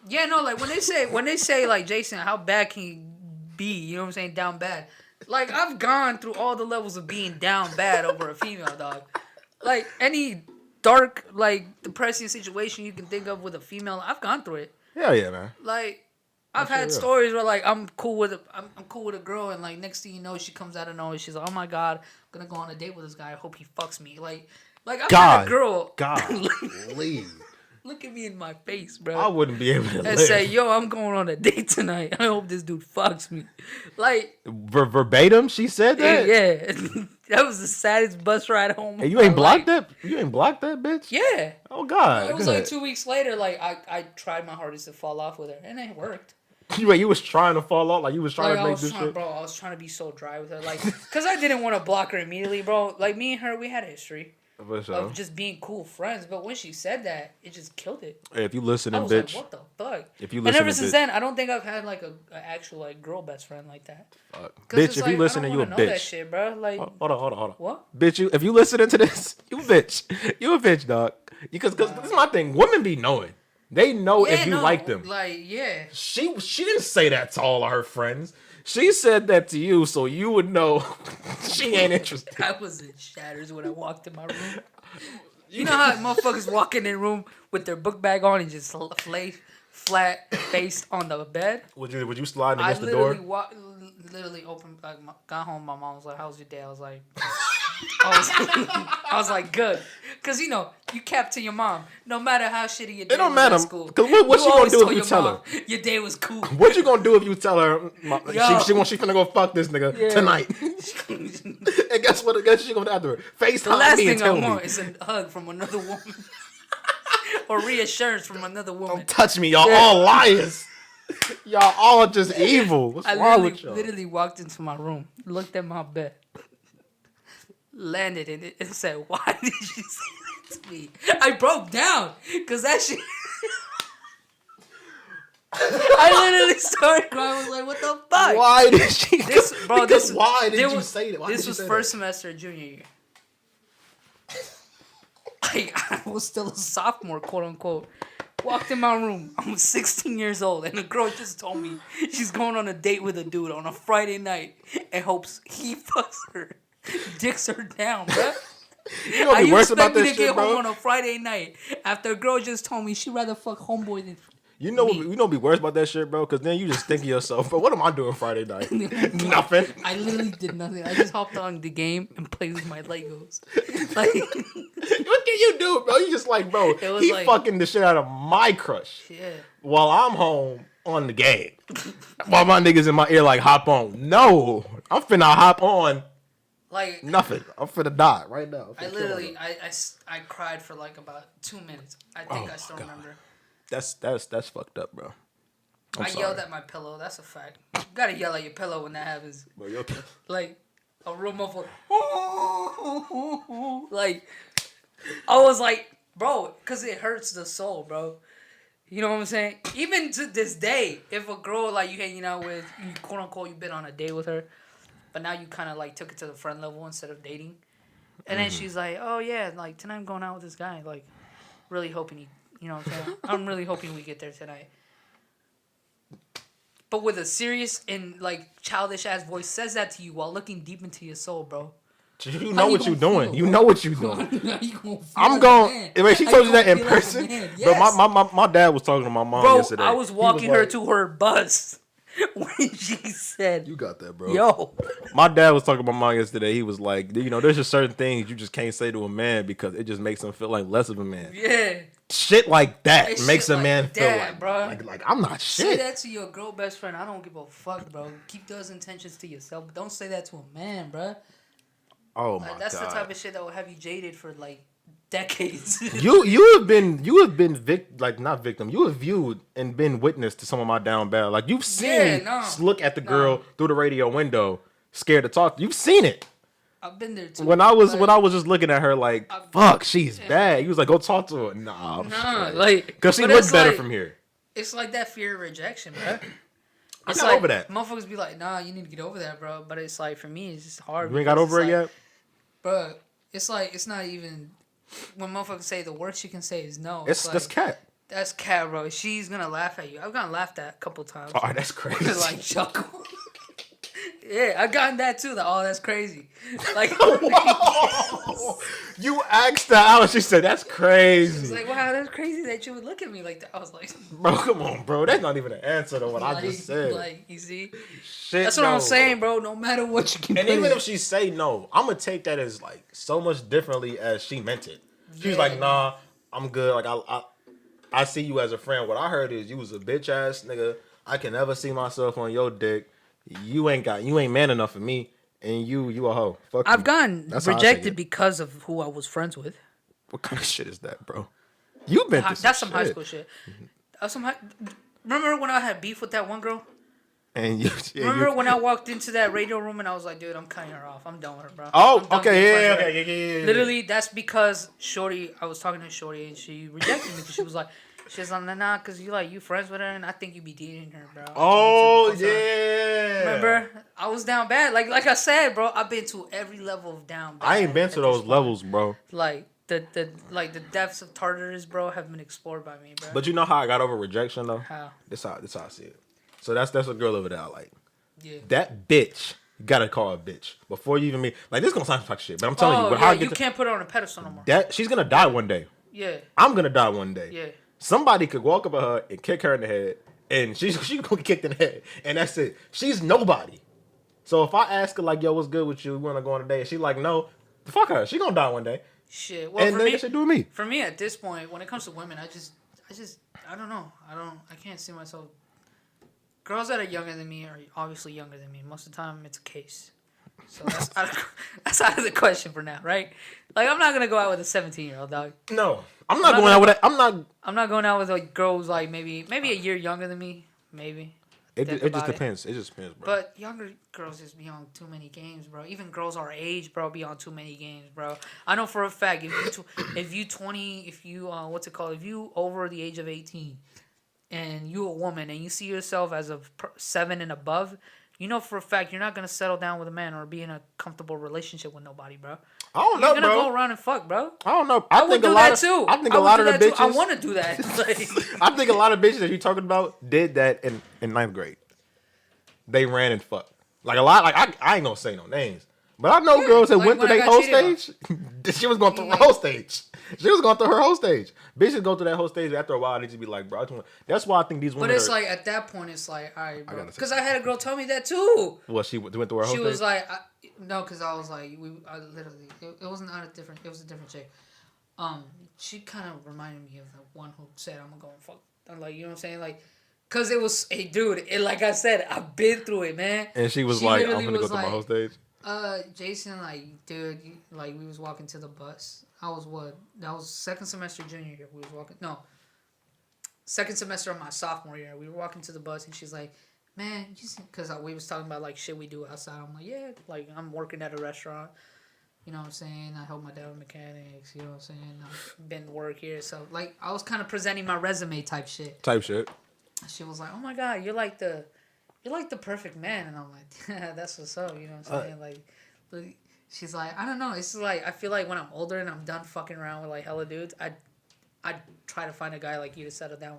Yeah, no, like when they say like, Jason, how bad can you be? You know what I'm saying? Down bad. Like, I've gone through all the levels of being down bad over a female, dog. Like, any dark, like, depressing situation you can think of with a female, I've gone through it. Hell yeah, man. Like, I've had stories where, like, I'm cool with a girl, and, like, next thing you know, she comes out of nowhere, she's like, oh my god, I'm gonna go on a date with this guy, I hope he fucks me. Like I've had a girl. God, leave. Look at me in my face, bro. I wouldn't be able to and say, yo, I'm going on a date tonight. I hope this dude fucks me. Like, verbatim, she said that? Yeah. That was the saddest bus ride home. Hey, you ain't blocked that? You ain't blocked that bitch? Yeah. Oh, God. It was like 2 wees later, like, I tried my hardest to fall off with her, and it worked. You was trying to fall off? Like, you was trying to make this shit? Bro, I was trying to be so dry with her. Like, because I didn't want to block her immediately, bro. Like, me and her, we had a history. Of just being cool friends, but when she said that, it just killed it. Hey, if you listening, I was bitch. like, what the fuck? If you listening, and ever since then, I don't think I've had like an actual like girl best friend like that. Bitch, if you listening, you a bitch. That shit, bro. Like, hold on. What? Bitch, if you listening to this, you a bitch. You a bitch, dog. Because this is my thing. Women be knowing. They know if you like them. Like, yeah. She didn't say that to all of her friends. She said that to you so you would know she ain't interested. I was in shatters when I walked in my room. You know how motherfuckers walk in their room with their book bag on and just lay flat faced on the bed? Would you slide against the door? Literally opened, like, got home. My mom was like, "How was your day?" I was like, "Good," because you know you kept to your mom. No matter how shitty your day it don't was matter. at school. Cause what you gonna do if you tell her? Your day was cool. What you gonna do if you tell her she finna go fuck this nigga tonight? And guess what? Guess she gonna do after FaceTime me and tell me. The last thing I want is a hug from another woman or reassurance from another woman. Don't touch me, y'all all liars. Y'all all just evil. What's wrong with y'all? I literally walked into my room, looked at my bed, landed in it, and said, "Why did you say that to me?" I broke down because that shit. I literally started crying. I was like, "What the fuck?" Why did she? Why did you say that? This was first semester of junior year. I was still a sophomore, quote unquote. Walked in my room. I'm 16 years old, and the girl just told me she's going on a date with a dude on a Friday night and hopes he fucks her, dicks her down, bro. You know worse about this shit, bro? You expect me to get bro? home on a Friday night after a girl just told me she'd rather fuck homeboy than You know be worse about that shit, bro? Because then you just think of yourself, but what am I doing Friday night? Nothing. I literally did nothing. I just hopped on the game and played with my Legos. Like, what can you do, bro? You just like, bro, he fucking the shit out of my crush. Yeah. While I'm home on the game. While my niggas in my ear like, hop on. No. I'm finna hop on. Like, nothing. I'm finna die right now. I literally, I cried for like about 2 minutes. I think I still remember. That's fucked up, bro. I yelled at my pillow. That's a fact. You gotta yell at your pillow when that happens. Bro, your pillow. Like a room of like I was like, bro, because it hurts the soul, bro. You know what I'm saying? Even to this day, if a girl like you hanging out with, you quote unquote, you've been on a date with her, but now you kind of like took it to the friend level instead of dating, and then she's like, oh yeah, like tonight I'm going out with this guy, like really hoping he. You know what I'm saying? I'm really hoping we get there tonight. But with a serious and like childish ass voice says that to you while looking deep into your soul, bro. You know what you're doing. You know what you're doing. I'm going. Wait, she told you that in person? Yes. Bro, my dad was talking to my mom yesterday. I was walking her to her bus when she said, "You got that, bro." Yo, my dad was talking to my mom yesterday. He was like, you know, there's just certain things you just can't say to a man because it just makes him feel like less of a man. Yeah. Shit like that makes a man feel like I'm not shit. Say that to your girl best friend. I don't give a fuck, bro. Keep those intentions to yourself. But don't say that to a man, bro. Oh my god. That's the type of shit that will have you jaded for like decades. you have been not victim. You have viewed and been witness to some of my down bad. Like you've seen me look at the girl through the radio window, scared to talk. You've seen it. I've been there too. When I was just looking at her like, fuck, she's bad. He was like, go talk to her. Nah, like because she looks better from here. It's like that fear of rejection, bro. I got over that. Motherfuckers be like, nah, you need to get over that, bro. But it's like, for me, it's just hard. You ain't got over it yet? Bro, it's like, it's not even, when motherfuckers say the worst you can say is no. That's cat. That's cat, bro. She's gonna laugh at you. I've gotten laughed at a couple times. Oh, that's crazy. Like, chuckle. Yeah, I've gotten that too. That's crazy. Like, you asked her out. She said, that's crazy. It's like, wow, that's crazy that you would look at me like that. I was like, bro, come on, bro. That's not even an answer to what I just said. Like, you see? Shit, that's what I'm saying, bro. No matter what you can. And even if she say no, I'm gonna take that as like so much differently as she meant it. She's like, nah, I'm good. Like I see you as a friend. What I heard is you was a bitch ass nigga. I can never see myself on your dick. You ain't man enough for me, and you a hoe. Fuck I've you. gotten rejected because of who I was friends with. What kind of shit is that, bro? You've been through That's some high school shit. Remember when I had beef with that one girl? And remember when I walked into that radio room and I was like, dude, I'm cutting her off. I'm done with her, bro. Oh, okay, yeah. Literally, that's because I was talking to Shorty and she rejected me because she was like, nah, because you friends with her and I think you be dating her, bro. Oh, yeah. Remember? I was down bad. Like I said, bro, I've been to every level of down bad. I ain't been to those levels, bro. Like, the depths of Tartarus, bro, have been explored by me, bro. But you know how I got over rejection, though? How? This how I see it. So that's a girl over there I like. Yeah. That bitch, you gotta call her a bitch. Before you even meet, like, this gonna sound like shit, but I'm telling you. But yeah, you can't put her on a pedestal no more. She's gonna die one day. Yeah. I'm gonna die one day. Yeah. Somebody could walk up at her and kick her in the head, and she's gonna get kicked in the head, and that's it. She's nobody. So if I ask her like, "Yo, what's good with you? We wanna go on a date?" and she like, "No," fuck her. She gonna die one day. Shit. Well, and nothing should do with me. For me, at this point, when it comes to women, I don't know. I can't see myself. Girls that are younger than me are obviously younger than me. Most of the time, it's a case. So that's out of the question for now, right? Like, I'm not gonna go out with a 17-year-old dog. No, I'm not going out with that. I'm not going out with like girls like maybe a year younger than me, maybe. It just depends. It just depends, bro. But younger girls just be on too many games, bro. Even girls our age, bro, be on too many games, bro. I know for a fact if you over the age of 18, and you a woman and you see yourself as a 7 and above, you know for a fact you're not gonna settle down with a man or be in a comfortable relationship with nobody, bro. I don't know, You're gonna go around and fuck, bro. I don't know. I would do that too. I think a lot of the bitches. I want to do that. Like, I think a lot of bitches that you're talking about did that in 9th grade. They ran and fucked. Like a lot. Like I ain't gonna say no names, but I know girls that went through their whole stage. She was going through her whole stage. She was going through her whole stage. Bitches go through that whole stage. After a while, they just be like, bro. That's why I think these women. But it's like at that point, it's like, all right, bro. Because I had a girl tell me that too. Well, she went through her whole stage. She was like, no, because I was like, literally, it wasn't different. It was a different chick. She kind of reminded me of the one who said, "I'm gonna go and fuck." I'm like, you know what I'm saying, like. Cause it was, hey dude, like I said, I've been through it, man. And she was like, I'm gonna go through my whole stage. Jason, like, dude, like we was walking to the bus. That was second semester junior year. We was walking, no, second semester of my sophomore year. We were walking to the bus, and she's like, man, cause we was talking about like shit we do outside. I'm like, yeah, like I'm working at a restaurant. You know what I'm saying? I help my dad with mechanics. You know what I'm saying? I've been to work here, so like I was kind of presenting my resume type shit. She was like, "Oh my God, you're like the perfect man," and I'm like, "That's what's up." You know what I'm saying? Like, she's like, "I don't know. It's like I feel like when I'm older and I'm done fucking around with like hella dudes, I'd try to find a guy like you to settle down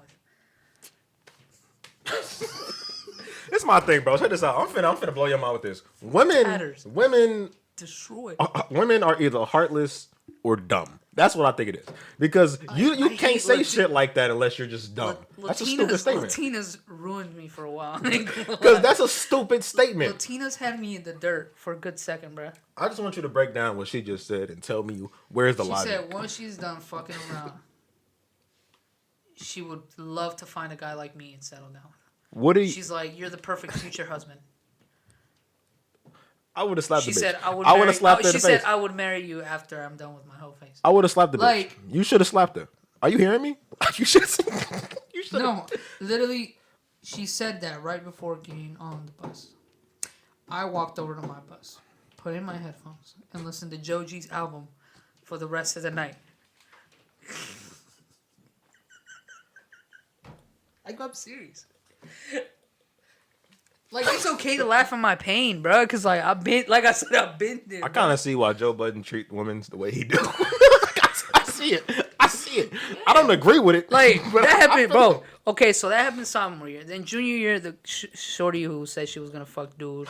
with." It's my thing, bro. Check this out. I'm finna blow your mind with this. Women destroy. Women are either heartless or dumb. That's what I think it is. Because you can't say shit like that unless you're just dumb. That's a stupid statement. Latinas ruined me for a while. Because that's a stupid statement. Latinas had me in the dirt for a good second, bro. I just want you to break down what she just said and tell me where's the logic. She said once she's done fucking around, she would love to find a guy like me and settle down. She's like, you're the perfect future husband. I would have slapped She the bitch. said I would. I would have slapped her in She the said face. I would marry you after I'm done with my whole face. I would have slapped the Like- bitch. You should have slapped her. Are you hearing me? You should. You should. No, literally, she said that right before getting on the bus. I walked over to my bus, put in my headphones, and listened to Joji's album for the rest of the night. I'm serious. Like, it's okay to laugh at my pain, bro, because, like, I've been there. I kind of see why Joe Budden treat women the way he do. I see it. I don't agree with it. Like, but that I happened, feel bro. it. Okay, so that happened sophomore year. Then junior year, the shorty who said she was going to fuck dude,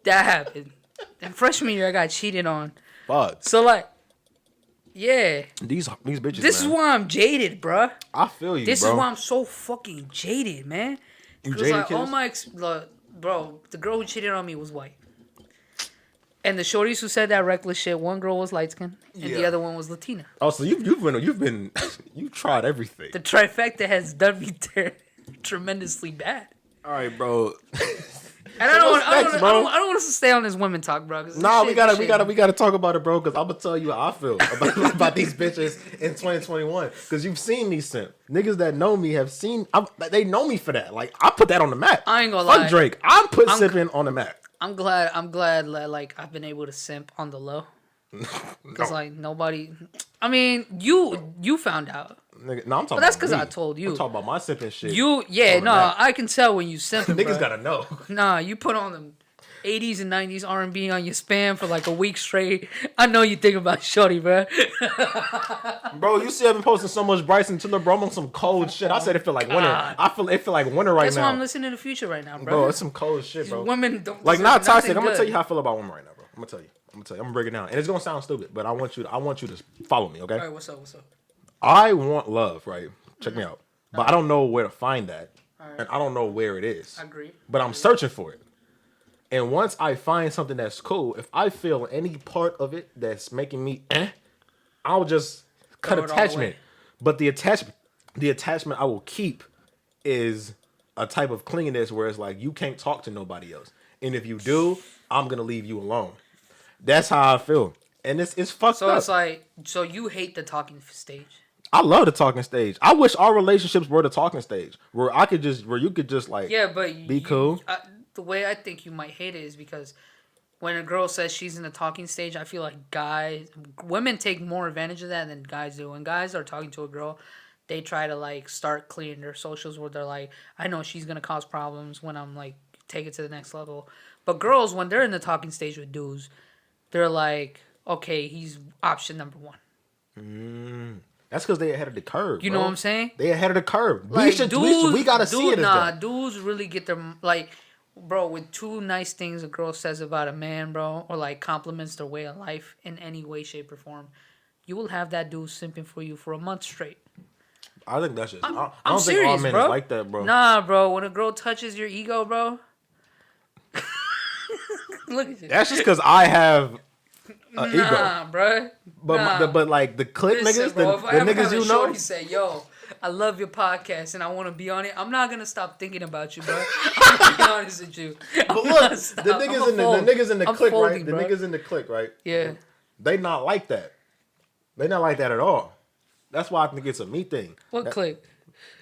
that happened. Then freshman year, I got cheated on. Fuck. So, like, yeah. These bitches, This man. is why I'm jaded, bro. I feel you, This bro. is why I'm so fucking jaded, man. You Because, jaded, like, all kids? my bro, the girl who cheated on me was white. And the shorties who said that reckless shit, one girl was light skinned and the Yeah. other one was Latina. Oh, so you've tried everything. The trifecta has done me tremendously bad. All right, bro. And I don't what's want next, bro? us to stay on this women talk, bro. 'Cause this Nah, shit- we gotta talk about it, bro. Because I'm gonna tell you how I feel about these bitches in 2021. Because you've seen me simp. Niggas that know me have seen. They know me for that. Like I put that on the map. I ain't gonna Fuck lie. Drake. I'm simping on the map. I'm glad that, like, I've been able to simp on the low. Because, like, nobody... I mean, you found out. Nigga, no, I'm talking. But that's about because me. I told you. I'm talking about my simping shit. Yeah, on no, that. I can tell when you simping, Niggas bro. gotta know. Nah, you put on them 80s and 90s R&B on your spam for like a week straight. I know you think about shorty, bro. Bro, you see I've been posting so much Bryson Tiller, bro. I'm on some cold shit. I said it feel like winter. It feel like winter right That's now. why I'm listening to Future right now, bro. Bro, it's some cold shit, bro. Women don't Like deserve not toxic. nothing I'm gonna tell good. you how I feel about women right now, bro. I'm gonna tell you. I'm gonna break it down, and it's gonna sound stupid, but I want you to follow me, okay? All right, what's up? I want love, right? Check me out, but I don't know where to find that, and I don't know where it is. I agree. But I'm searching for it, and once I find something that's cool, if I feel any part of it that's making me, I'll just cut Throw it all attachment. away. But the attachment I will keep is a type of clinginess where it's like you can't talk to nobody else, and if you do, I'm gonna leave you alone. That's how I feel, and it's fucked So up. it's like, so you hate the talking stage. I love the talking stage. I wish our relationships were the talking stage, where you could just like Yeah, but be cool. The way I think you might hate it is because when a girl says she's in the talking stage, I feel like women take more advantage of that than guys do. When guys are talking to a girl, they try to like start clearing their socials where they're like, I know she's gonna cause problems when I'm like take it to the next level. But girls, when they're in the talking stage with dudes, they're like, okay, he's option number one. That's because they ahead of the curve. You bro. know what I'm saying? They ahead of the curve. Like, we gotta see it as that. Dudes really get their, like, bro, with two nice things a girl says about a man, bro, or like compliments their way of life in any way, shape, or form, you will have that dude simping for you for a month straight. I think that's just. I I'm don't think all serious, men bro. is like that, bro. Nah, bro, when a girl touches your ego, bro. Look at you. That's just because I have an ego. Nah, bro. But like the clip Listen, niggas, bro, the if I ever niggas have a you know. shorty say, yo, I love your podcast and I want to be on it, I'm not gonna stop thinking about you, bro. I'm gonna be honest with you. But look, the niggas in the I'm click, folding, right? The bro. niggas in the click, right? Yeah. They not like that. They not like that at all. That's why I think it's a me thing. What click?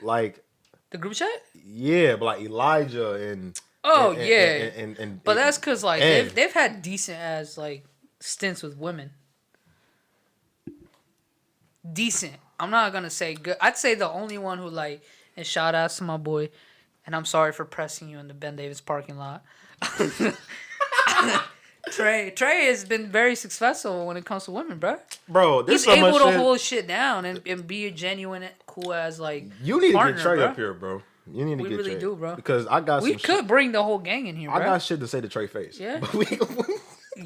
Like, The group chat? yeah, but like Elijah and. Oh, and- yeah. and But that's because, like, and- they've had decent as, like, stints with women. Decent. I'm not going to say good. I'd say the only one who, like, and shout outs to my boy, and I'm sorry for pressing you in the Ben Davis parking lot. Trey has been very successful when it comes to women, bro. Bro, He's there's so able much to shit. hold shit down and be a genuine, cool as, like, You need partner, to get Trey bro. up here, bro. You need to We get really Trey. do, bro. Because I got We some could shit. bring the whole gang in here, bro. I got shit to say to Trey face. Yeah? But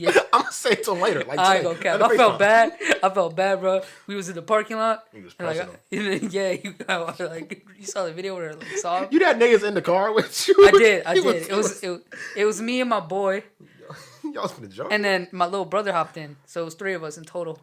Yeah. I'm gonna say it till later. Like, I Trey, ain't gonna cap. let the I felt FaceTime. bad. I felt bad, bro. We was in the parking lot. He was and, like, pressing him. yeah, you got like you saw the video where like saw him. You had niggas in the car with you. I did. He It was me and my boy, Y'all was finna joke. and then my little brother hopped in. So it was three of us in total.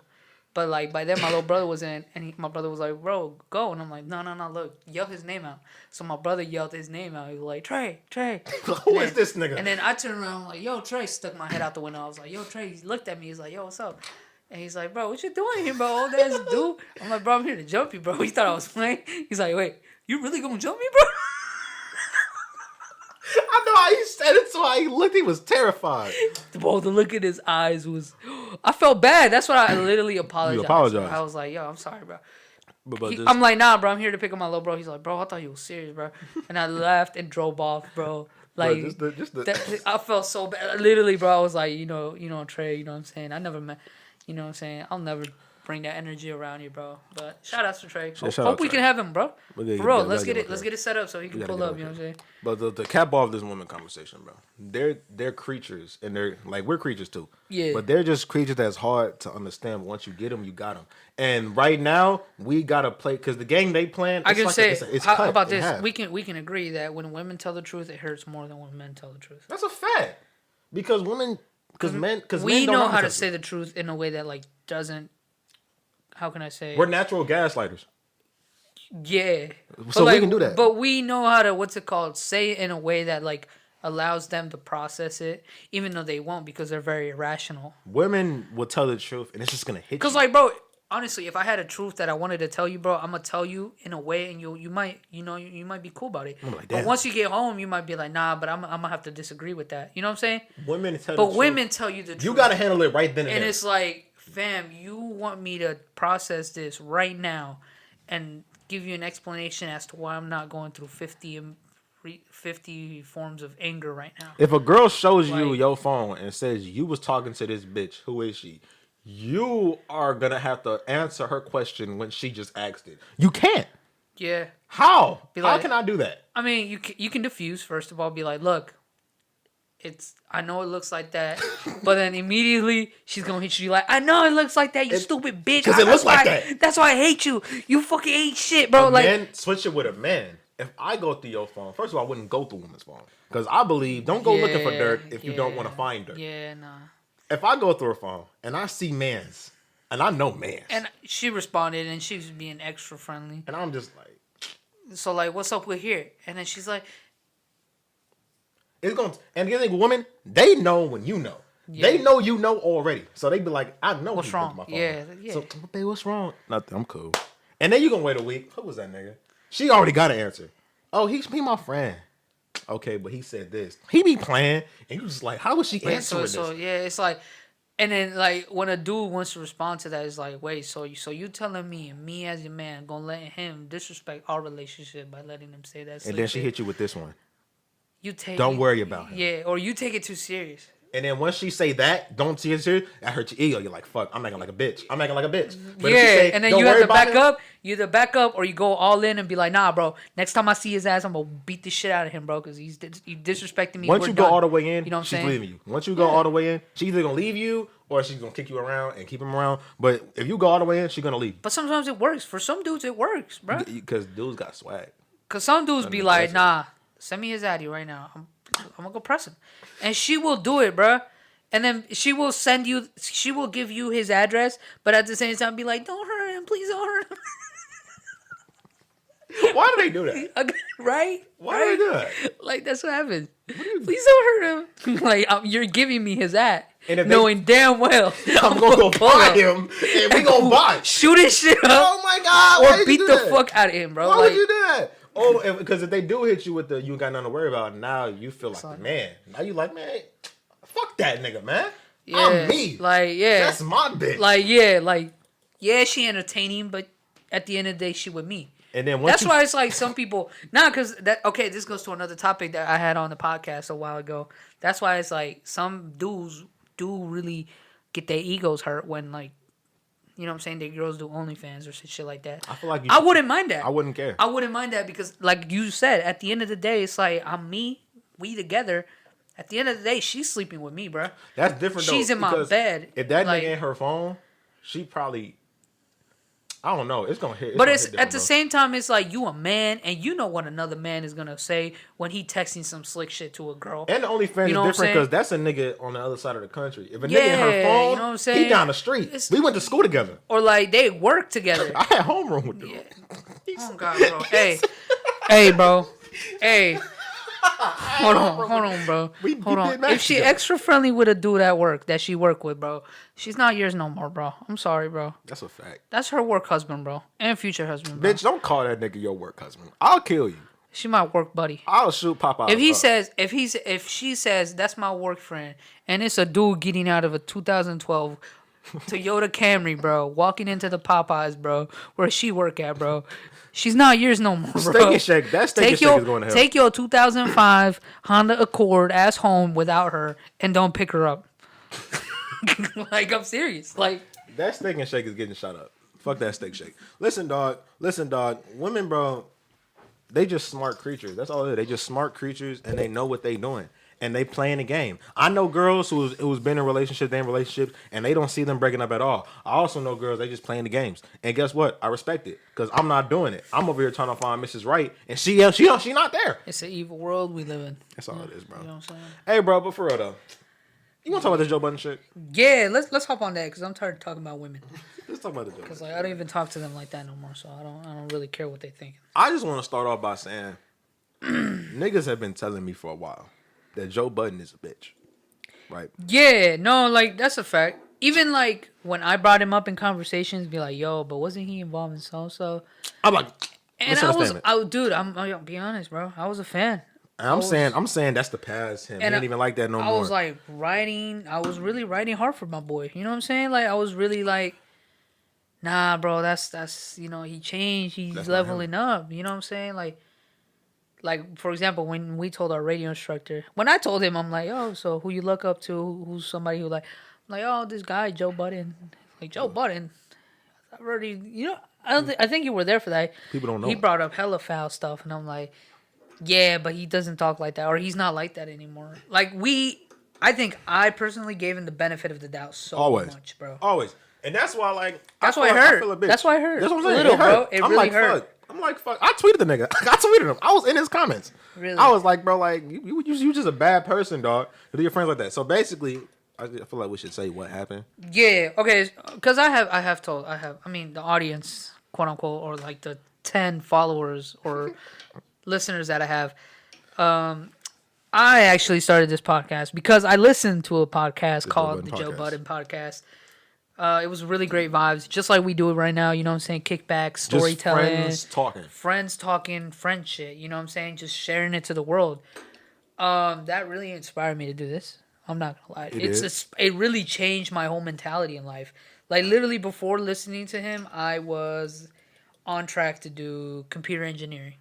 But like by then, my little brother was in, and my brother was like, "Bro, go," and I'm like, "No, no, no, look, yell his name out." So my brother yelled his name out. He was like, "Trey, Trey." Who is this nigga? And then I turned around, like, "Yo, Trey," stuck my head out the window. I was like, "Yo, Trey." He looked at me. He's like, "Yo, what's up?" And he's like, "Bro, what you doing here, bro? Old ass dude." I'm like, "Bro, I'm here to jump you, bro." He thought I was playing. He's like, "Wait, you really gonna jump me, bro?" I know how he said it, so how he looked. He was terrified. Bro, the look in his eyes was. I felt bad. That's what I literally apologized. You apologized. I was like, "Yo, I'm sorry, bro." But I'm like, "Nah, bro, I'm here to pick up my little bro." He's like, "Bro, I thought you was serious, bro." And I laughed and drove off, bro. Like, I felt so bad. Literally, bro, I was like, you know, Trey, you know what I'm saying? I never met, you know what I'm saying? I'll never bring that energy around you, bro. But shout out to Trey. Hope we can have him, bro. For real, let's get it set up so he can pull up, you know what I'm saying? But the cap off this woman conversation, bro. They're creatures, and they're like, we're creatures too. Yeah. But they're just creatures that's hard to understand. Once you get them, you got them. And right now, we gotta play because the game they playing. I can like say, it's how cut about in this? half. We can agree that when women tell the truth, it hurts more than when men tell the truth. That's a fact. Because men, we don't know how to truth. say the truth in a way that like doesn't. How can I say? We're natural gaslighters. Yeah. So we can do that. But we know how to say it in a way that like allows them to process it, even though they won't because they're very irrational. Women will tell the truth, and it's just gonna hit you. Because like, bro, honestly, if I had a truth that I wanted to tell you, bro, I'm gonna tell you in a way, and you might be cool about it. Like, but once you get home, you might be like, nah, but I'm gonna have to disagree with that. You know what I'm saying? Women tell you the truth. You gotta handle it right then and there. And it's like, fam, you want me to process this right now and give you an explanation as to why I'm not going through 50 forms of anger right now. If a girl shows you your phone and says you was talking to this bitch, who is she? You are gonna have to answer her question when she just asked it. You can't. Yeah. How? How can I do that? I mean, you can diffuse. First of all, be like, look, I know it looks like that, but then immediately she's gonna hit you like, I know it looks like that, you stupid bitch. Because it looks like that. That's why I hate you. You fucking hate shit, bro. Man, switch it with a man. If I go through your phone, first of all, I wouldn't go through a woman's phone because I believe don't go looking for dirt if you don't want to find dirt. Yeah, nah. If I go through her phone and I see mans, and I know mans, and she responded and she was being extra friendly, and I'm just like, so like, what's up with here? And then she's like, it's going. And the other thing, women, they know when you know. Yeah. They know you know already, so they be like, I know what's wrong. My phone. Yeah. So, babe, what's wrong? Nothing. I'm cool. And then you gonna wait a week. Who was that nigga? She already got an answer. Oh, he my friend. Okay, but he said this. He be playing, and you just like, how was she answering this? So yeah, it's like, and then like when a dude wants to respond to that, it's like, wait, so you telling me as your man gonna let him disrespect our relationship by letting him say that? And then she hit you with this one. Don't worry about him. Yeah, or you take it too serious. And then once she say that, don't see it serious, that hurt your ego. You're like, fuck, I'm acting like a bitch. But yeah, say, and then you have to back up. You either back up or you go all in and be like, nah, bro. Next time I see his ass, I'm gonna beat the shit out of him, bro, because he's disrespecting me. Once you go all the way in, you know what I'm saying? She's leaving you. Once you go all the way in, she's either gonna leave you or she's gonna kick you around and keep him around. But if you go all the way in, she's gonna leave. But sometimes it works. For some dudes, it works, bro. Because dudes got swag. Because some dudes be like, nah, send me his addy right now. I'm gonna go press him, and she will do it, bro. And then she will give you his address, but at the same time be like, don't hurt him, please don't hurt him. Why do they do that? Right? Why do they do that? Like, that's what happens. Please don't hurt him. Like, you're giving me his ad, knowing damn well I'm going to go buy him, and we going to buy. Shoot his shit up. Oh, my God. Or beat the fuck out of him, bro. Why would you do that? Oh, because if they do hit you with the you ain't got nothing to worry about, now you feel like the man. Now you like, man, fuck that nigga, man. Yeah, I'm me. Like, yeah. That's my bitch. Like, yeah, she entertaining, but at the end of the day, she with me. And then that's why it's like some people, because this goes to another topic that I had on the podcast a while ago. That's why it's like some dudes do really get their egos hurt when, like, you know what I'm saying, their girls do OnlyFans or shit like that. I feel like I wouldn't mind that. I wouldn't care. I wouldn't mind that because, like you said, at the end of the day, it's like, I'm me, we together. At the end of the day, she's sleeping with me, bro. That's different, though. She's in my bed. If that nigga ain't her phone, she probably... I don't know. It's gonna hit. But Gonna it's hit at the bro. same time, it's like you a man, and you know what another man is gonna say when he texting some slick shit to a girl. And the OnlyFans you know is different because that's a nigga on the other side of the country. If a nigga in her Yeah, phone, you know what I'm saying? he down the street. We went to school together. Or like they work together. I had homeroom with them. Yeah. Oh God, bro. Hey, bro. Hey. Hold on, bro. Hold on. If she extra friendly with a dude at work that she work with, bro, she's not yours no more, bro. I'm sorry, bro. That's a fact. That's her work husband, bro, and future husband, bro. Bitch, don't call that nigga your work husband. I'll kill you. She my work buddy. I'll shoot Popeye. If she says that's my work friend, and it's a dude getting out of a 2012 Toyota Camry, bro, walking into the Popeyes, bro, where she work at, bro. She's not yours no more, bro. Steak and Shake. That Steak and Shake is going to hell. Take your 2005 Honda Accord ass home without her and don't pick her up. Like, I'm serious. Like, that Steak and Shake is getting shot up. Fuck that Steak Shake. Listen, dog. Women, bro, they just smart creatures. That's all it is. They just smart creatures, and they know what they doing. And they playing the game. I know girls who's been in relationships, and they don't see them breaking up at all. I also know girls, they just playing the games. And guess what? I respect it because I'm not doing it. I'm over here trying to find Mrs. Right, and she not there. It's an evil world we live in. That's all it is, bro. You know what I'm saying? Hey, bro, but for real though, you want to talk about this Joe Budden shit? Yeah, let's hop on that because I'm tired of talking about women. Let's talk about the Joe. Because like I don't even talk to them like that no more, so I don't really care what they think. I just want to start off by saying, niggas have been telling me for a while that Joe Budden is a bitch, right? Yeah, no, like that's a fact. Even like when I brought him up in conversations, be like, "Yo, but wasn't he involved in so?" I'm like, and dude, I'm gonna be honest, bro. I was a fan. I'm saying that's the past him. He ain't even like that no more. I was like I was really writing hard for my boy. You know what I'm saying? Like I was really like, nah, bro, that's he changed. He's leveling up. You know what I'm saying? Like, for example, when we told our radio instructor, when I told him, I'm like, oh, so who you look up to? Who's somebody who I'm like, oh, this guy, Joe Budden. Like, Joe Budden? I've already, I think you were there for that. People don't know. He brought up hella foul stuff, and I'm like, yeah, but he doesn't talk like that, or he's not like that anymore. Like, I think I personally gave him the benefit of the doubt so much, bro. Always. And that's why, that's why it hurt. That's why it hurt. That's what I'm saying. Little, bro. It really hurt. Fuck. I'm like, fuck. I tweeted the nigga. I tweeted him. I was in his comments. Really? I was like, bro, like, you just a bad person, dog, to do your friends like that. So basically, I feel like we should say what happened. Yeah, okay. Because I mean, the audience, quote unquote, or like the 10 followers or listeners that I have. I actually started this podcast because I listened to a podcast called the Joe Budden Podcast. It was really great vibes, just like we do it right now. You know what I'm saying? Kickback, storytelling. Just friends talking. Friend shit. You know what I'm saying? Just sharing it to the world. That really inspired me to do this. I'm not gonna lie. It really changed my whole mentality in life. Like literally before listening to him, I was on track to do computer engineering.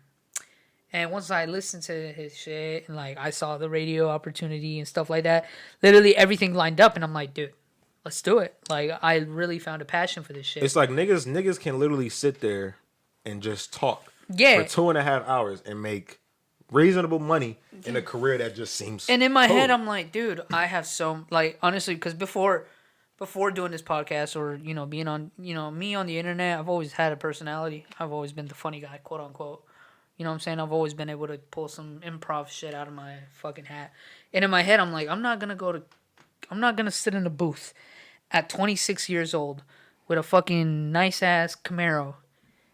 And once I listened to his shit and like I saw the radio opportunity and stuff like that, literally everything lined up, and I'm like, dude, let's do it. Like, I really found a passion for this shit. It's like niggas can literally sit there and just talk for 2.5 hours and make reasonable money in a career that just seems. And in my head, I'm like, dude, I have so like honestly, because before doing this podcast or being on me on the internet, I've always had a personality. I've always been the funny guy, quote unquote. You know what I'm saying? I've always been able to pull some improv shit out of my fucking hat. And in my head, I'm like, I'm not gonna sit in a booth at 26 years old with a fucking nice ass Camaro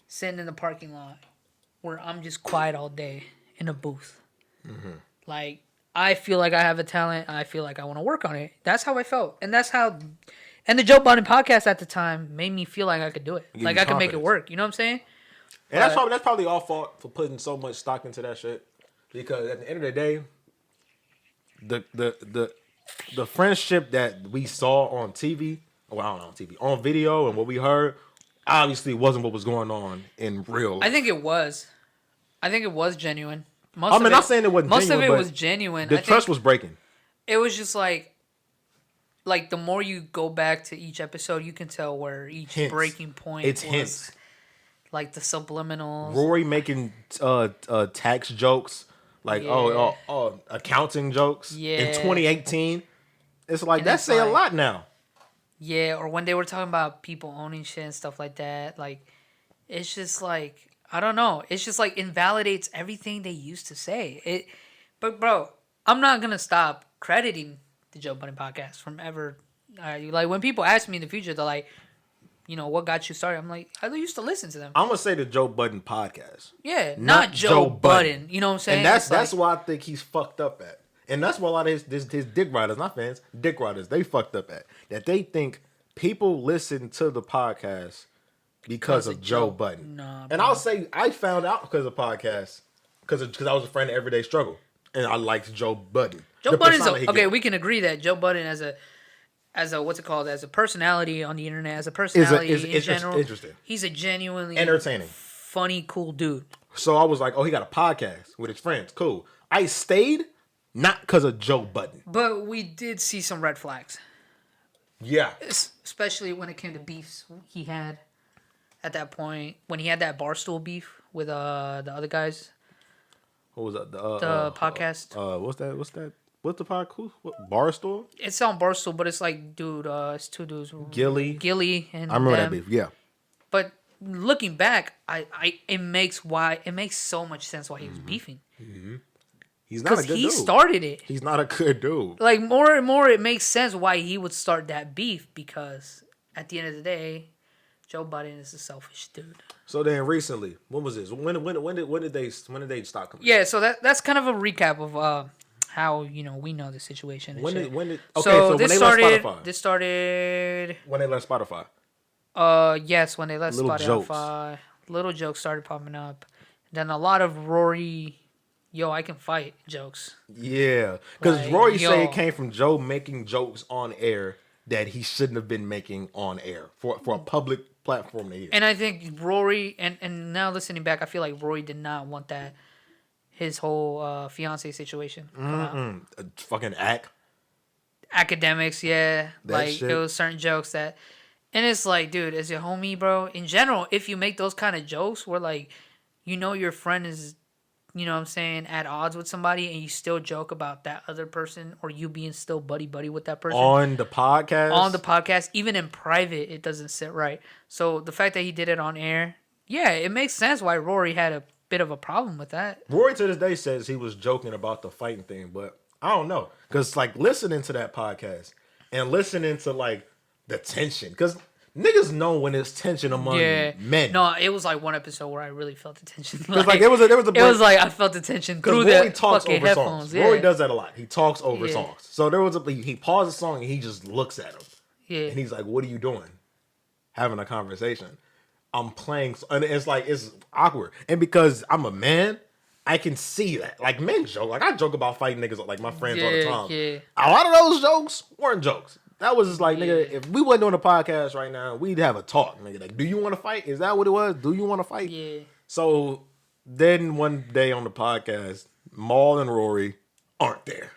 sitting in the parking lot where I'm just quiet all day in a booth. Mm-hmm. Like, I feel like I have a talent. I feel like I want to work on it. That's how I felt. And the Joe Budden podcast at the time made me feel like I could do it. Like I could make it work. You know what I'm saying? And that's probably our fault for putting so much stock into that shit. Because at the end of the day, the friendship that we saw on TV, well, I don't know, on TV, on video, and what we heard, obviously wasn't what was going on in real life. I think it was genuine. Not saying it wasn't genuine. Most of it was genuine. The trust was breaking. It was just like the more you go back to each episode, you can tell where each breaking point was. Hints. Like the subliminals. Rory making tax jokes. Like, accounting jokes in 2018. It's like, that say a lot now. Yeah, or when they were talking about people owning shit and stuff like that. Like, it's just like I don't know. It's just like invalidates everything they used to say. But bro, I'm not gonna stop crediting the Joe Budden podcast from ever. Like when people ask me in the future, they're like, what got you started? I'm like, I used to listen to them. I'm gonna say the Joe Budden podcast. Yeah, not Joe Budden. You know what I'm saying? And that's why I think he's fucked up at. And that's why a lot of his dick riders, not fans, dick riders, they fucked up at. That they think people listen to the podcast because of Joe Budden. Nah, and I'll say I found out because of podcasts, because I was a friend of Everyday Struggle, and I liked Joe Budden. Joe Budden's okay. We can agree that Joe Budden as a what's it called, as a personality on the internet, as a personality in general, interesting. He's a genuinely entertaining, funny, cool dude. So I was like, oh, he got a podcast with his friends. Cool. I stayed. Not because of Joe Budden. But we did see some red flags. Yeah. Especially when it came to beefs he had at that point. When he had that Barstool beef with the other guys. What was that? The podcast. What's that? What's the podcast? What, Barstool? It's on Barstool, but it's like, dude, it's two dudes. Gilly and I remember them. that beef, yeah. But looking back, it makes so much sense why he was beefing. Mm-hmm. He's not a good dude. Because he started it. He's not a good dude. Like, more and more, it makes sense why he would start that beef. Because at the end of the day, Joe Budden is a selfish dude. So then, recently, what was this? When did they stop coming? Yeah, so that's kind of a recap of how we know the situation. When did when they left Spotify. This started when they left Spotify. Yes, when they left Spotify. Little jokes started popping up. Then a lot of Rory. Yo, I can fight jokes. Yeah, because Rory said it came from Joe making jokes on air that he shouldn't have been making on air for a public platform to hear. And I think Rory, and now listening back, I feel like Rory did not want that, his whole fiance situation. Fucking academics, yeah. That like, shit. It was certain jokes that, and it's like, dude, as your homie, bro, in general, if you make those kind of jokes where, like, your friend is, what I'm saying, at odds with somebody, and you still joke about that other person, or you being still buddy with that person on the podcast, even in private, it doesn't sit right. So the fact that he did it on air, yeah, it makes sense why Rory had a bit of a problem with that. Rory to this day says he was joking about the fighting thing, but I don't know, because like listening to that podcast and listening to like the tension, because niggas know when it's tension among men. No, it was like one episode where I really felt the tension. Like there was a break. It was like I felt the tension through the fucking headphones. Songs. Rory does that a lot. He talks over songs. So there was he paused the song and he just looks at him. Yeah. And he's like, "What are you doing?" Having a conversation. I'm playing, and it's like it's awkward. And because I'm a man, I can see that. Like men joke. Like I joke about fighting niggas like my friends all the time. Yeah. A lot of those jokes weren't jokes. That was just like, nigga, if we wasn't doing a podcast right now, we'd have a talk, nigga. Like, do you want to fight? Is that what it was? Do you want to fight? Yeah. So then one day on the podcast, Maul and Rory aren't there.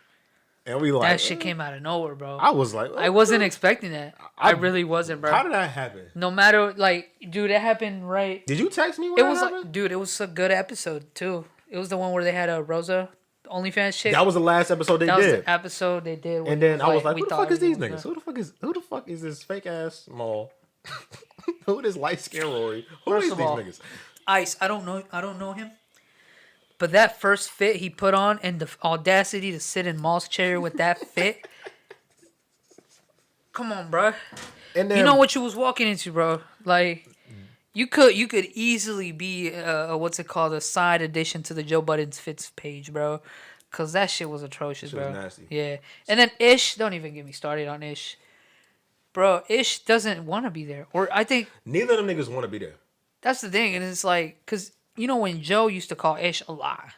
And we like... That shit came out of nowhere, bro. I was like... I wasn't expecting that. I really wasn't, bro. How did that happen? No matter, like, dude, it happened right... Did you text me when it that was happened? like, dude, it was a good episode, too. It was the one where they had a Rosa OnlyFans shit. That was the last episode they did. That was the episode they did. And then I was like, who the fuck is these niggas? Who the fuck is this fake ass Maul? Who this light skinned Rory? Who is these niggas? Ice, I don't know him. But that first fit he put on and the audacity to sit in Maul's chair with that fit. Come on, bro. And then, you know what you was walking into, bro. Like, you could easily be a side addition to the Joe Budden's Fits page, bro. Cause that shit was atrocious, bro. Was nasty. Yeah. And then Ish, don't even get me started on Ish. Bro, Ish doesn't want to be there. Or I think neither of them niggas want to be there. That's the thing, and it's like, cause when Joe used to call Ish a lot.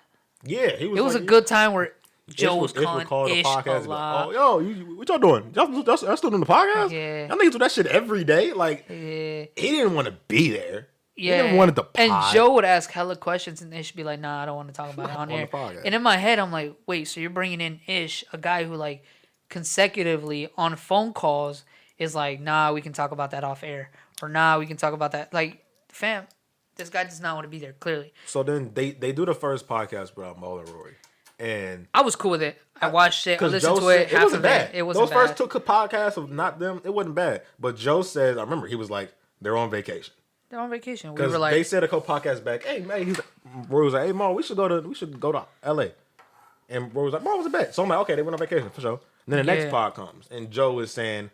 Yeah, he was. It was a good time where Joe was calling Ish a lot. Oh, yo, what y'all doing? Y'all still doing the podcast? Yeah. Y'all niggas do that shit every day. Like, yeah. He didn't want to be there. Yeah. He didn't want the pod. And Joe would ask hella questions, and Ish be like, "Nah, I don't want to talk about it on air." And in my head, I'm like, "Wait, so you're bringing in Ish, a guy who like consecutively on phone calls is like, nah, we can talk about that off air, or nah, we can talk about that." Like, fam, this guy does not want to be there, clearly. So then they do the first podcast without Maul and Rory. And I was cool with it. I watched it. I listened to it. It wasn't bad. It wasn't bad. Those first two podcasts of not them, it wasn't bad. But Joe says, I remember he was like, they're on vacation. They're on vacation. We Because were like, they said a couple podcasts back, hey man, Roy was like, hey Mo, we should go to LA. And Roy was like, Mo was a bet. So I'm like, okay, they went on vacation for sure. And then the next pod comes, and Joe is saying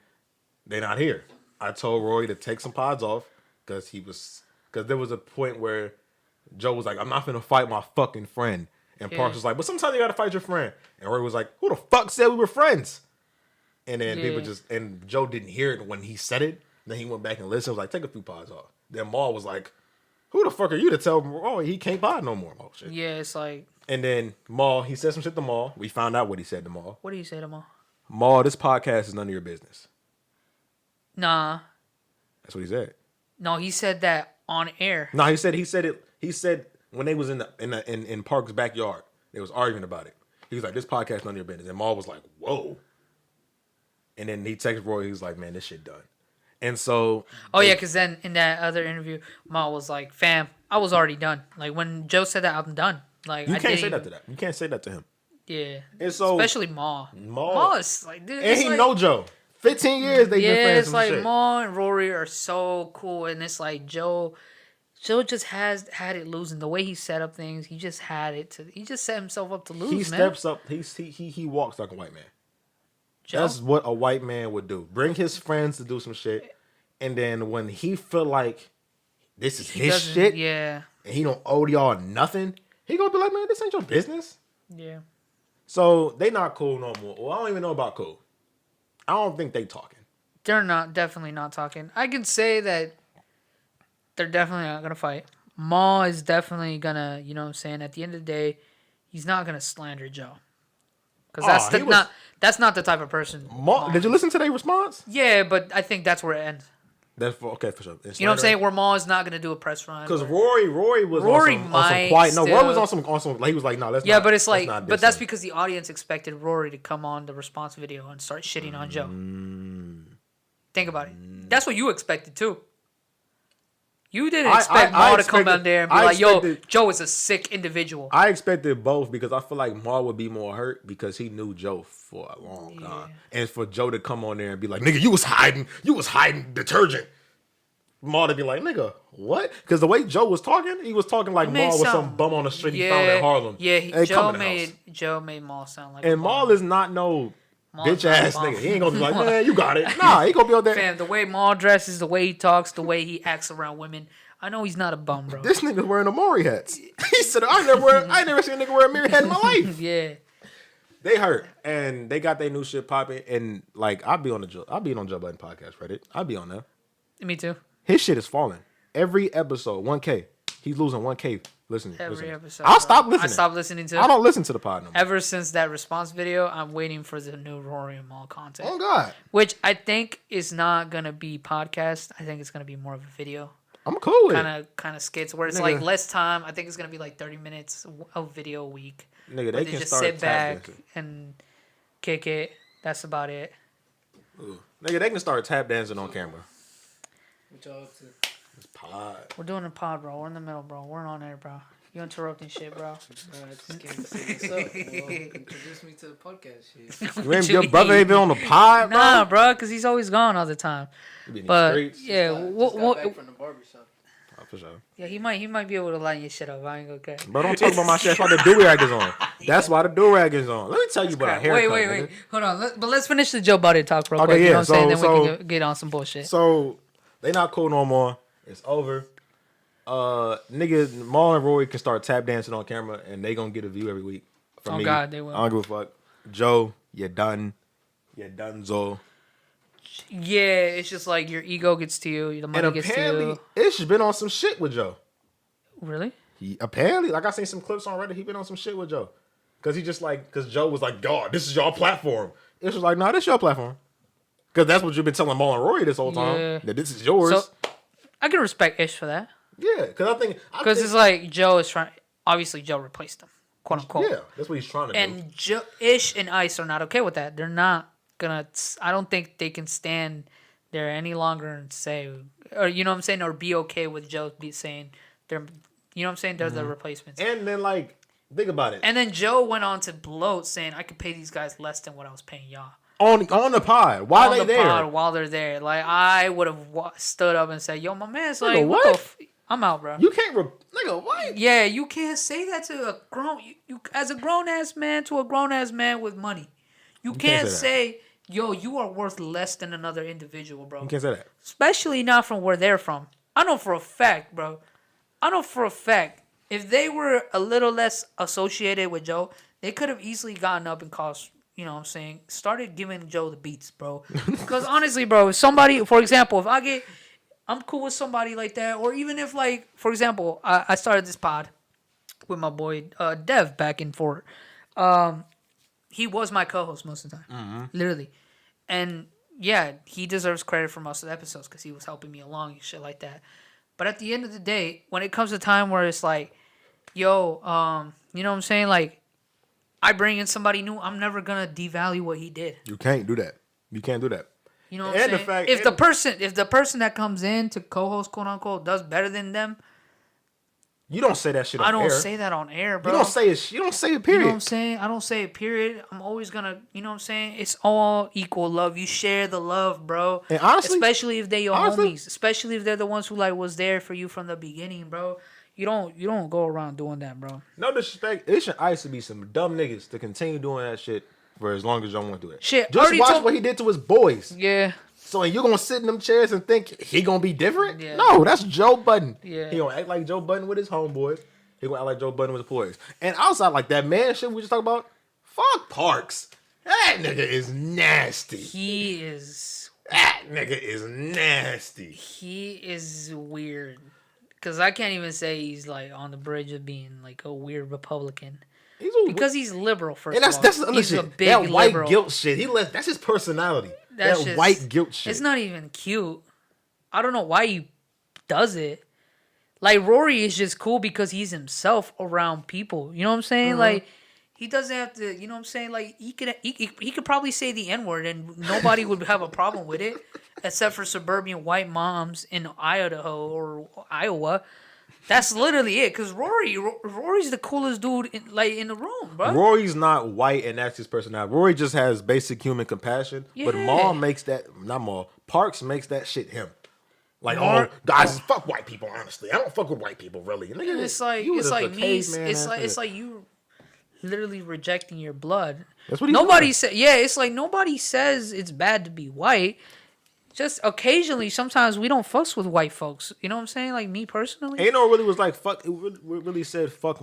they're not here. I told Roy to take some pods off because there was a point where Joe was like, I'm not gonna fight my fucking friend. And Parks was like, but sometimes you gotta fight your friend. And Roy was like, who the fuck said we were friends? And then and Joe didn't hear it when he said it. Then he went back and listened. Was like, take a few pods off. Then Maul was like, who the fuck are you to tell him, oh, he can't pod no more? Oh, shit. Yeah, it's like. And then Maul, he said some shit to Maul. We found out what he said to Maul. What do you say to Maul? Maul, this podcast is none of your business. Nah. That's what he said. No, he said that on air. No, he said it. He said when they was in Park's backyard, they was arguing about it. He was like, this podcast is none of your business. And Maul was like, whoa. And then he texted Roy. He was like, man, this shit done. And so, yeah, because then in that other interview, Maul was like, "Fam, I was already done. Like when Joe said that, I'm done. Like you can't say that to that. You can't say that to him. Yeah, and so especially Maul. Maul is like, dude, and he know Joe. 15 years they've been friends. It's like shit. Maul and Rory are so cool, and it's like Joe just has had it losing the way he set up things. He just had it to. He just set himself up to lose. He steps up. He walks like a white man. Joe? That's what a white man would do. Bring his friends to do some shit. And then when he feel like this is his shit, and he don't owe y'all nothing, he gonna be like, man, this ain't your business. Yeah. So they not cool no more. Well, I don't even know about cool. I don't think they talking. They're definitely not talking. I can say that they're definitely not gonna fight. Maul is definitely gonna, you know what I'm saying, at the end of the day, he's not gonna slander Joe. Because that's not the type of person. Did you listen to their response? Yeah, but I think that's where it ends. Okay, for sure. You know what I'm saying? Where Maul is not going to do a press run. Because Rory was on some quiet. No, Rory was on some. Like, he was like, no, let's not. Yeah, but it's like, but that's because the audience expected Rory to come on the response video and start shitting on Joe. Think about it. That's what you expected too. You didn't expect Maul to come out there and be like, yo, Joe is a sick individual. I expected both because I feel like Maul would be more hurt because he knew Joe for a long time. And for Joe to come on there and be like, nigga, you was hiding detergent. Maul to be like, nigga, what? Because the way Joe was talking, he was talking like Maul was some bum on the street he found in Harlem. Yeah, Joe made Maul sound like and Maul is not no bitch ass nigga. He ain't gonna be like, man, you got it. Nah, he gonna be on there. Fam, the way Maul dresses, the way he talks, the way he acts around women, I know he's not a bum, bro. This nigga's wearing a Maury hats. He said, I never seen a nigga wear a Maury hat in my life. Yeah. They hurt. And they got their new shit popping. And like, I'll be on Joe Budden podcast Reddit. I'll be on there. Me too. His shit is falling. Every episode, 1K. He's losing 1K listening. Every episode. I'll stop listening. I stopped listening to it. I don't listen to the pod no more. Ever since that response video, I'm waiting for the new Rory and Maul content. Oh, God. Which I think is not going to be podcast. I think it's going to be more of a video. I'm cool with it. Kind of skits where it's like less time. I think it's going to be like 30 minutes of video a week. Nigga, they can just start sit back and kick it. That's about it. Ooh. Nigga, they can start tap dancing on camera. What y'all up to? It's pod. We're doing a pod, bro. We're in the middle, bro. We're on air, bro. You interrupting shit, bro. I just came to say what's up. Introduce me to the podcast shit. Your brother ain't been on the pod, bro? Nah, bro, because he's always gone all the time. But yeah, just got back from the barbershop. Oh, for sure. Yeah, he might be able to line your shit up. I ain't gonna care. Bro, don't talk about my shit. That's why the do-rag is on. That's why the do-rag is on. Let me tell you about a haircut. Wait. Hold on. But let's finish the Joe Budden talk real quick. Okay, yeah. You know what I'm saying? Then we can get on some bullshit. So, they not cool no more. It's over. Nigga, Maul and Rory can start tap dancing on camera, and they gonna get a view every week from me. Oh, God, they will. I don't give a fuck. Joe, you're done. You're donezo. Yeah, it's just like your ego gets to you, the money gets to you. And apparently, Ish been on some shit with Joe. Really? Apparently, like I seen some clips on Reddit, he been on some shit with Joe. Because Joe was like, God, this is your platform. Ish was like, nah, this is your platform. Because that's what you've been telling Maul and Rory this whole time. That this is yours. So, I can respect Ish for that. Yeah, because I think... Because it's like Joe is trying... Obviously, Joe replaced him, quote unquote. Yeah, that's what he's trying to do. And Ish and Ice are not okay with that. They're not gonna... I don't think they can stand there any longer and say... Or, you know what I'm saying? Or be okay with Joe saying... they're. You know what I'm saying? They're the replacements. And then, like... Think about it. And then Joe went on to bloat saying, I could pay these guys less than what I was paying y'all. on the pod. Why on they the there? pod while they're there. Like I would have stood up and said, "Yo, my man's Nigga, like, what what? the? I'm out, bro." You can't, nigga. What? Yeah, you can't say that to a grown you as a grown ass man to a grown ass man with money. You can't say, "Yo, you are worth less than another individual, bro." You can't say that. Especially not from where they're from. I know for a fact, bro. I know for a fact if they were a little less associated with Joe, they could have easily gotten up and caused, you know what I'm saying, started giving Joe the beats, bro. Because honestly, bro, if somebody, for example, I'm cool with somebody like that, or even if, like, for example, I started this pod with my boy Dev back in Fort. He was my co-host most of the time, literally, and yeah, he deserves credit for most of the episodes because he was helping me along and shit like that. But at the end of the day, when it comes to time where it's like, yo, you know what I'm saying, like, I bring in somebody new, I'm never gonna devalue what he did. You can't do that. You can't do that. You know what I'm saying? If the person that comes in to co-host, quote unquote, does better than them, you don't say that shit on air. I don't say that on air, bro. You don't say it. You don't say it. Period. You know what I'm saying? I don't say it. Period. I'm always gonna. You know what I'm saying? It's all equal love. You share the love, bro. And honestly, especially if they your homies. Especially if they're the ones who like was there for you from the beginning, bro. You don't go around doing that, bro. No disrespect. It should to be some dumb niggas to continue doing that shit for as long as y'all want to do it. Shit. Just watch what he did to his boys. Yeah. So you gonna sit in them chairs and think he gonna be different? Yeah. No, that's Joe Budden. Yeah. He gonna act like Joe Budden with his homeboys. He gonna act like Joe Budden with his boys. And outside like that man shit we just talked about, fuck Parks. That nigga is nasty. That nigga is nasty. He is weird. Cause I can't even say he's like on the bridge of being like a weird Republican. Because he's liberal, first of all. And that's the other he's shit. A big that white liberal. guilt shit. That's his personality. That's that just, white guilt shit. It's not even cute. I don't know why he does it. Like, Rory is just cool because he's himself around people. You know what I'm saying? Mm-hmm. Like, he doesn't have to, you know what I'm saying? Like, he could probably say the N-word and nobody would have a problem with it, except for suburban white moms in Idaho or Iowa. That's literally it. Because Rory's the coolest dude in the room, bro. Rory's not white and that's his personality. Rory just has basic human compassion. Yeah. But Parks makes that shit him. Like, guys, fuck white people, honestly. I don't fuck with white people, really. Nigga, it's like you literally rejecting your blood. That's what nobody said. Yeah, it's like nobody says it's bad to be white. Just occasionally, sometimes we don't fucks with white folks. You know what I'm saying? Like, me personally. Ain't no really was like, fuck, it really said fuck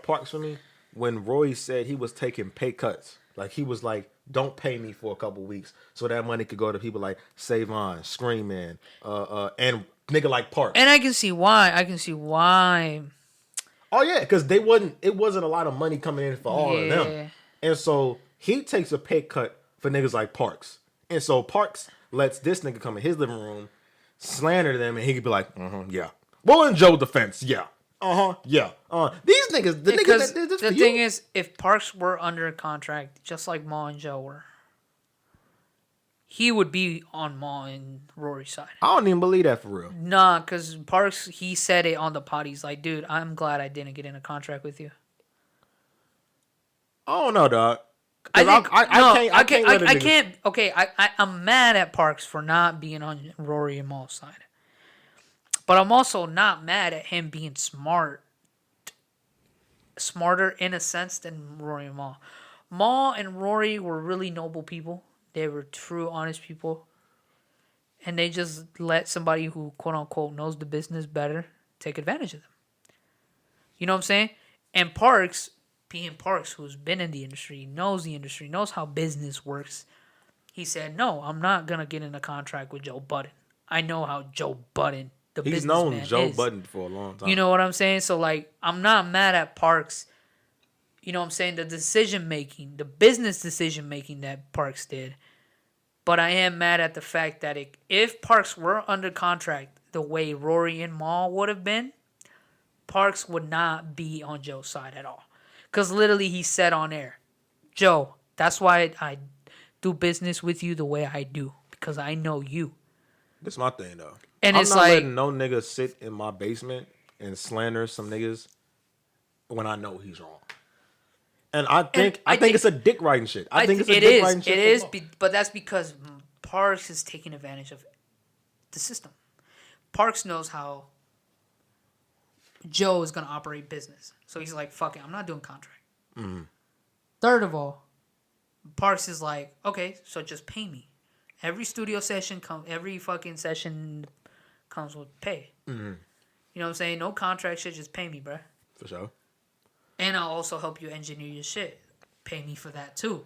Parks for me when Roy said he was taking pay cuts. Like, he was like, don't pay me for a couple weeks so that money could go to people like Savon, Scream Man, and nigga like Parks. And I can see why. Oh, yeah, because it wasn't a lot of money coming in for all of them. And so he takes a pay cut for niggas like Parks. And so Parks lets this nigga come in his living room, slander them, and he could be like, yeah. Well, in Joe's defense, yeah. Yeah. These niggas, the thing is, if Parks were under contract, just like Ma and Joe were, he would be on Ma and Rory's side. I don't even believe that for real. Nah, because Parks, he said it on the pod. He's like, dude, I'm glad I didn't get in a contract with you. I don't know, dog. I'm mad at Parks for not being on Rory and Maul's side. But I'm also not mad at him being smarter in a sense than Rory and Maul. Maul and Rory were really noble people. They were true, honest people. And they just let somebody who, quote unquote, knows the business better take advantage of them. You know what I'm saying? And Parks, being Parks, who's been in the industry, knows how business works. He said, no, I'm not going to get in a contract with Joe Budden. I know how Joe Budden, he's known Joe Budden for a long time. You know what I'm saying? So, like, I'm not mad at Parks. You know what I'm saying? The decision-making, the business decision-making that Parks did. But I am mad at the fact that if Parks were under contract the way Rory and Maul would have been, Parks would not be on Joe's side at all. Because literally he said on air, Joe, that's why I do business with you the way I do. Because I know you. That's my thing, though. And I'm it's not like, letting no nigga sit in my basement and slander some niggas when I know he's wrong. And I think it's a dick riding shit. I think it's a it dick is. riding shit. It is, but that's because Parks is taking advantage of the system. Parks knows how Joe is gonna operate business, so he's like, "Fuck it, I'm not doing contract." Mm-hmm. Third of all, Parks is like, "Okay, so just pay me. Every studio session every fucking session comes with pay. Mm-hmm. You know what I'm saying? No contract shit, just pay me, bruh. For sure. And I'll also help you engineer your shit. Pay me for that too.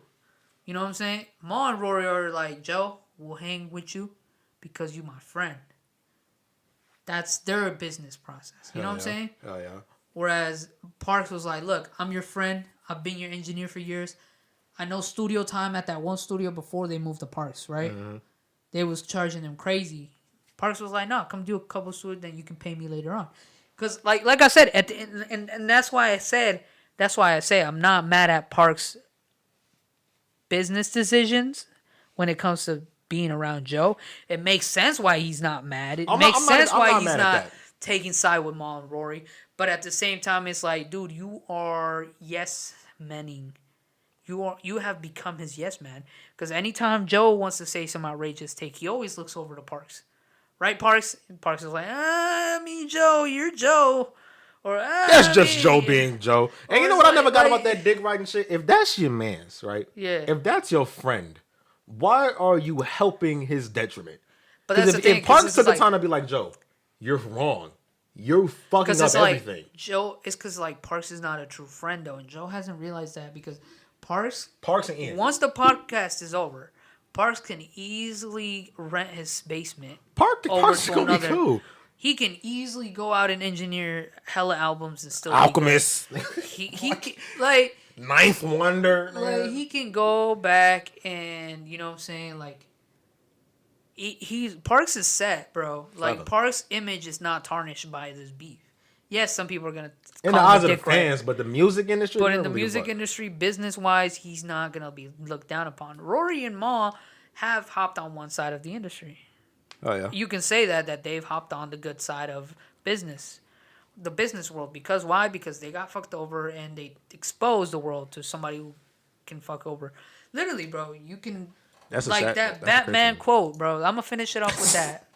You know what I'm saying? Ma and Rory are like, Joe, we'll hang with you because you my friend. That's their business process. You know what I'm saying? Oh yeah. Whereas Parks was like, look, I'm your friend. I've been your engineer for years. I know studio time at that one studio before they moved to Parks, right? Mm-hmm. They was charging them crazy. Parks was like, no, come do a couple studios, then you can pay me later on. Because like I said, at the end, and that's why I say I'm not mad at Parks' business decisions when it comes to being around Joe. It makes sense why he's not mad. It makes sense why he's not taking side with Ma and Rory. But at the same time, it's like, dude, you are yes-manning. You have become his yes man. Because anytime Joe wants to say some outrageous take, he always looks over to Parks. Right, Parks? Parks is like, Joe, you're Joe. Or that's just Joe being Joe. And you know what I never got like, about that dick riding shit? If that's your man's, right? Yeah. If that's your friend, why are you helping his detriment? But that's the thing. If Parks took the time to be like, Joe, you're wrong. You're fucking up everything. Like, Joe, it's because like Parks is not a true friend though, and Joe hasn't realized that because Parks and Ian. Once the podcast is over, Parks can easily rent his basement. Parks is gonna be cool. He can easily go out and engineer hella albums and still Alchemist. He can, like Ninth Wonder. Like he can go back and you know what I'm saying, like he's Parks is set, bro. Like Parks' image is not tarnished by this beef. Yes, some people are gonna in the eyes of the fans, but the music industry. But in the music industry, business wise, he's not gonna be looked down upon. Rory and Ma have hopped on one side of the industry. Oh yeah. You can say that they've hopped on the good side of business, the business world. Because why? Because they got fucked over and they exposed the world to somebody who can fuck over. Literally, bro, you can. That's that Batman quote, bro. I'm gonna finish it off with that.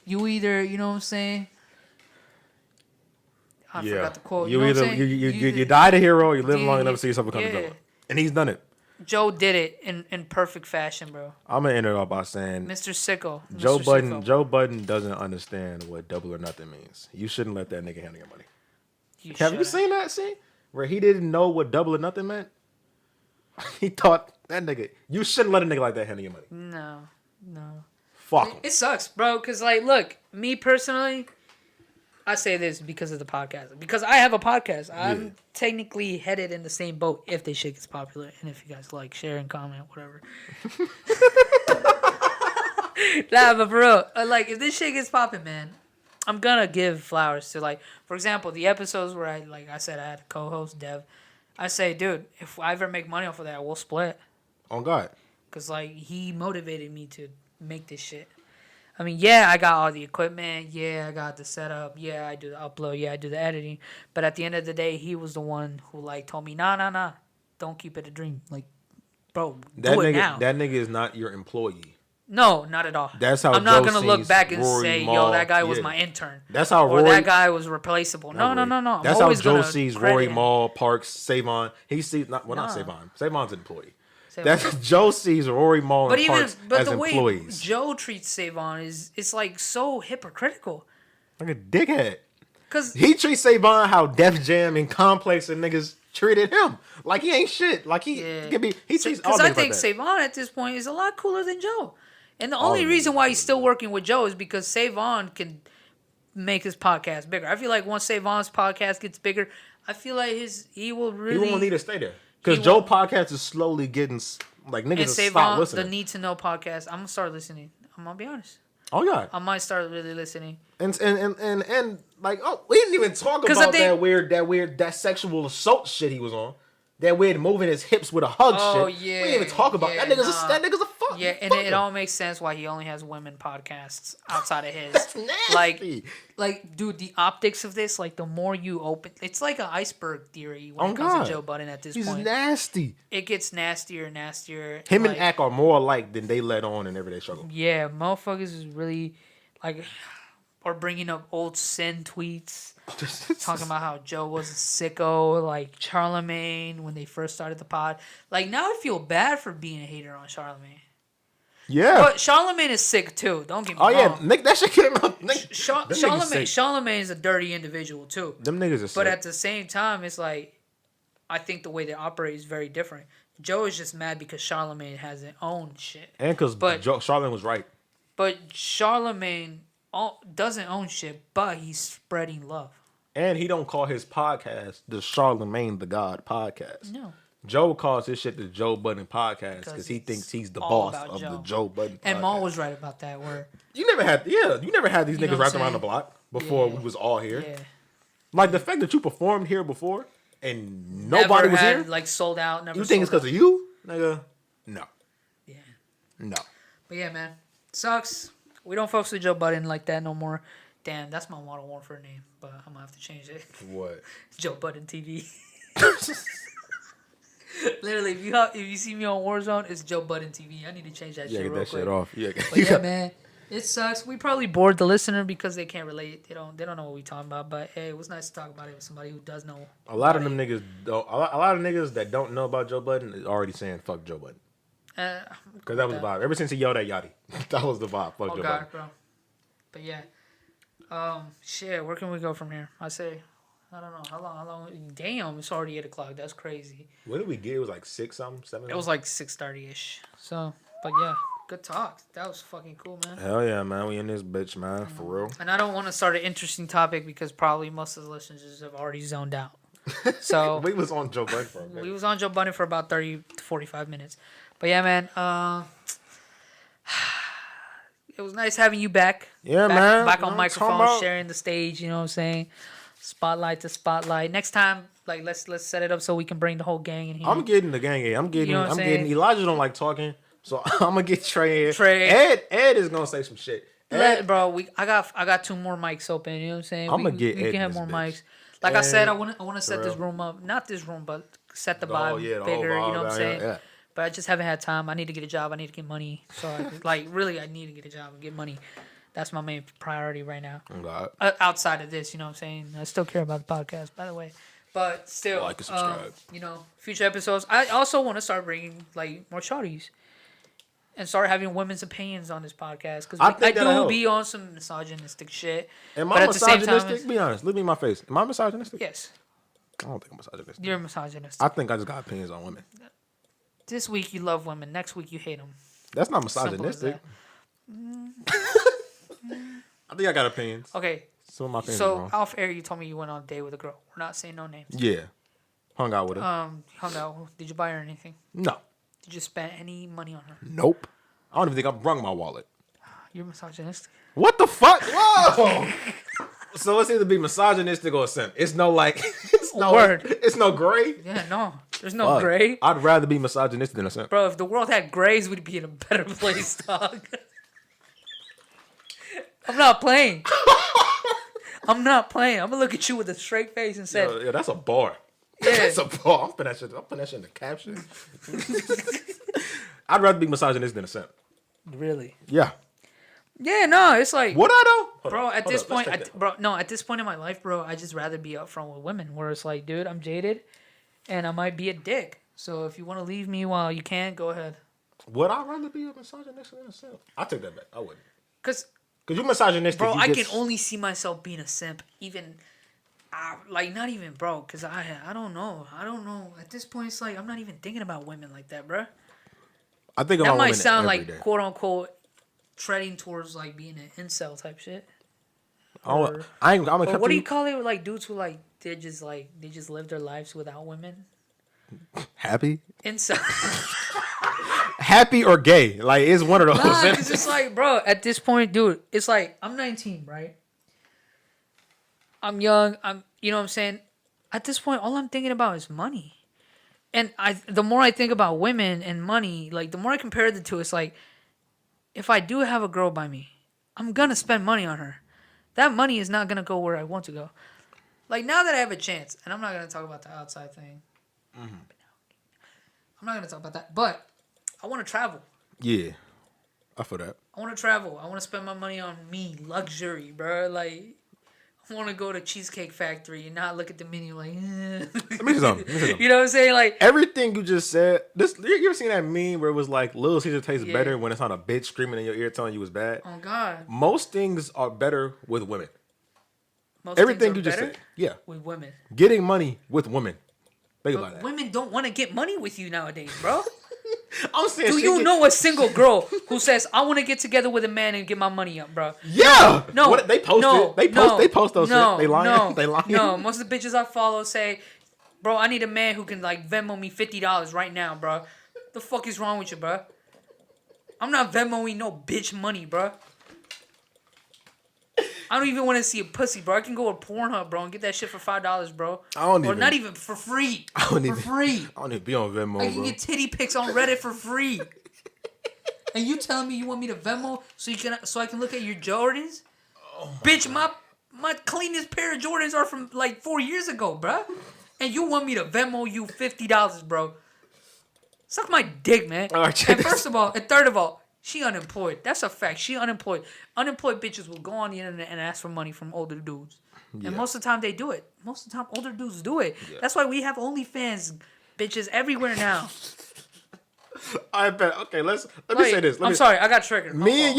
You either, you know what I'm saying. I forgot the quote. You died a hero. You live long enough to see yourself become a villain, and he's done it. Joe did it in perfect fashion, bro. I'm gonna end it off by saying, Mr. Sicko. Joe Budden doesn't understand what double or nothing means. You shouldn't let that nigga handle your money. Have you seen that scene where he didn't know what double or nothing meant? He thought that nigga. You shouldn't let a nigga like that handle your money. No. Fuck him. It sucks, bro. Cause like, look, me personally, I say this because of the podcast. Because I have a podcast. I'm technically headed in the same boat if this shit gets popular. And if you guys like, share and comment, whatever. Nah, but for real. Like, if this shit gets popping, man, I'm gonna give flowers to, like, for example, the episodes where I said I had a co-host, Dev. I say, dude, if I ever make money off of that, we'll split. On God. Because, like, he motivated me to make this shit. I mean, yeah, I got all the equipment. Yeah, I got the setup. Yeah, I do the upload. Yeah, I do the editing. But at the end of the day, he was the one who, like, told me, nah. Don't keep it a dream. Like, bro, do it now. That nigga is not your employee. No, not at all. That's how I'm not going to look back and say, yo, that guy was my intern. That's how Rory... Or that guy was replaceable. No. That's how Joe sees Rory Maul, Parks, Savon. He sees... not Savon. Savon's an employee. That's Joe sees Rory Maul and Parks as the employees. Way Joe treats Savon it's like so hypocritical. Like a dickhead. Cause he treats Savon how Def Jam and Complex and niggas treated him. Like he ain't shit. Like he can be. He treats all niggas like that. Because I think Savon at this point is a lot cooler than Joe. And the only reason why he's still working with Joe is because Savon can make his podcast bigger. I feel like once Savon's podcast gets bigger, I feel like he will really... He won't need to stay there. Because Joe podcast is slowly getting... Like, niggas and stop listening. The Need to Know podcast, I'm going to start listening. I'm going to be honest. Oh, God. I might start really listening. And like, oh, we didn't even talk about that sexual assault shit he was on. That weird moving his hips with a hug shit. Yeah, we didn't even talk about that. That nigga's a fuck. Yeah, and it all makes sense why he only has women podcasts outside of his. That's nasty. Like, dude, the optics of this, like, the more you open, it's like an iceberg theory when it comes to Joe Budden at this point. He's nasty. It gets nastier and nastier. Him and Ack are more alike than they let on in Everyday Struggle. Yeah, motherfuckers is really, like, or bringing up old sin tweets, talking about how Joe was a sicko, like Charlemagne when they first started the pod. Like, now I feel bad for being a hater on Charlemagne. Yeah. But Charlemagne is sick too. Don't get me wrong. Oh yeah, Nick, that shit came out. Charlemagne is a dirty individual too. Them niggas are sick. But at the same time, it's like, I think the way they operate is very different. Joe is just mad because Charlemagne hasn't owned shit. And because Charlemagne was right. But Charlemagne doesn't own shit, but he's spreading love. And he don't call his podcast the Charlemagne the God podcast. No. Joe calls his shit the Joe Budden podcast because he thinks he's the boss of the Joe Budden podcast. And Maul was right about that. Where you never had these niggas wrapped around the block before we was all here. Yeah. Like the fact that you performed here before and nobody was here, like sold out. Never. You think it's because of you, nigga? No. Yeah. No. But yeah, man, sucks. We don't focus with Joe Budden like that no more. Damn, that's my Model 1 for a name, but I'm gonna have to change it. What? Joe Budden TV. Literally, if you see me on Warzone, it's Joe Budden TV. I need to change that shit real quick. Shit off. Yeah, but yeah, man, it sucks. We probably bored the listener because they can't relate. They don't know what we talking about. But hey, it was nice to talk about it with somebody who does know. A lot of them niggas, a lot of niggas that don't know about Joe Budden is already saying fuck Joe Budden. Because that was the vibe. Ever since he yelled at Yachty, that was the vibe. Fuck Joe Budden. Bro. But yeah, shit. Where can we go from here? I say. I don't know. How long? Damn, it's already 8 o'clock. That's crazy. What did we get? It was like 6 something, 7? It was like 6:30-ish. So, but yeah, good talk. That was fucking cool, man. Hell yeah, man. We in this bitch, man. For real. And I don't want to start an interesting topic because probably most of the listeners have already zoned out. So we was on Joe Budden for a minute. We was on Joe Budden for about 30 to 45 minutes. But yeah, man. It was nice having you back. Yeah, man. Back on microphone, sharing the stage. You know what I'm saying? Spotlight to spotlight. Next time, like let's set it up so we can bring the whole gang in here. I'm getting the gang in. I'm getting Elijah don't like talking, so I'm gonna get Trey in. Ed is gonna say some shit. I got 2 more mics open. You know what I'm saying? I'm gonna get we Ed can have more mics. Like I said, I want to set this room up. Not this room, but set the vibe bigger. You know what I'm saying? Yeah. But I just haven't had time. I need to get a job. I need to get money. So I need to get a job and get money. That's my main priority right now. Outside of this, you know what I'm saying? I still care about the podcast, by the way. But still, like and subscribe. Future episodes. I also want to start bringing like more shorties and start having women's opinions on this podcast because I do be on some misogynistic shit. Am I misogynistic? Be honest. Look me in my face. Am I misogynistic? Yes. I don't think I'm misogynistic. You're misogynistic. I think I just got opinions on women. This week you love women. Next week you hate them. That's not misogynistic. I think I got opinions. Okay. Some of my opinions so off air, you told me you went on a date with a girl. We're not saying no names. Yeah. Hung out with her. Hung out. Did you buy her anything? No. Did you spend any money on her? Nope. I don't even think I brung my wallet. You're misogynistic. What the fuck? Whoa. So it's either be misogynistic or a simp. It's no like. It's no word. It's no gray. Yeah, no. There's no gray. I'd rather be misogynistic than a simp. Bro, if the world had grays, we'd be in a better place, dog. I'm not playing. I'm gonna look at you with a straight face and say, "Yeah, that's a bar. Yeah. That's a bar. I'm putting that shit in the caption." I'd rather be misogynistic than a simp. Really? Yeah. Yeah, no, it's like would I though? Bro, at this point in my life, bro, I just rather be upfront with women. Where it's like, dude, I'm jaded, and I might be a dick. So if you want to leave me while you can, go ahead. Would I rather be a misogynistic than a simp? I take that back. I wouldn't. Cause you're misogynistic. Bro, I can only see myself being a simp. Even, like, not even, bro. Cause I don't know. At this point, it's like I'm not even thinking about women like that, bro. I think about that might sound like day. quote unquote treading towards like being an incel type shit. What do you call it? Like dudes who like they just live their lives without women. Happy. Incel. Happy or gay? Like it's one of those. Nah, it's just like, bro. At this point, dude, it's like I'm 19, right? I'm young. You know what I'm saying? At this point, all I'm thinking about is money. And the more I think about women and money, like the more I compare the two, it's like if I do have a girl by me, I'm gonna spend money on her. That money is not gonna go where I want to go. Like now that I have a chance, and I'm not gonna talk about the outside thing. Mm-hmm. I'm not gonna talk about that, but I want to travel. Yeah, I feel that. I want to travel. I want to spend my money on me, luxury, bro. Like, I want to go to Cheesecake Factory and not look at the menu like. Let me say something. You know what I'm saying? Like everything you just said. This you ever seen that meme where it was like Little Caesar tastes better when it's not a bitch screaming in your ear telling you it's bad? Oh God. Most things are better with women. Most everything you just said. Yeah. With women. Getting money with women. Think about that. Women don't want to get money with you nowadays, bro. I'm saying. Do you know a single girl who says I want to get together with a man and get my money up, bro? Yeah. No. What, they post it. They post those shit. They lying. They lying. No. Most of the bitches I follow say, bro, I need a man who can like Venmo me $50 right now, bro. The fuck is wrong with you, bro? I'm not Venmoing no bitch money, bro. I don't even want to see a pussy, bro. I can go to Pornhub, bro, and get that shit for $5, bro. Or not even for free. Free. I don't even be on Venmo, I can get titty pics on Reddit for free. And you telling me you want me to Venmo so I can look at your Jordans? Oh bitch, God. my cleanest pair of Jordans are from like 4 years ago, bro. And you want me to Venmo you $50, bro? Suck my dick, man. And first of all, and third of all, she unemployed. That's a fact. She unemployed. Unemployed bitches will go on the internet and ask for money from older dudes. Yeah. And most of the time they do it. Most of the time older dudes do it. Yeah. That's why we have OnlyFans bitches everywhere now. I bet. Okay, let me say this. I'm sorry, I got triggered. Me and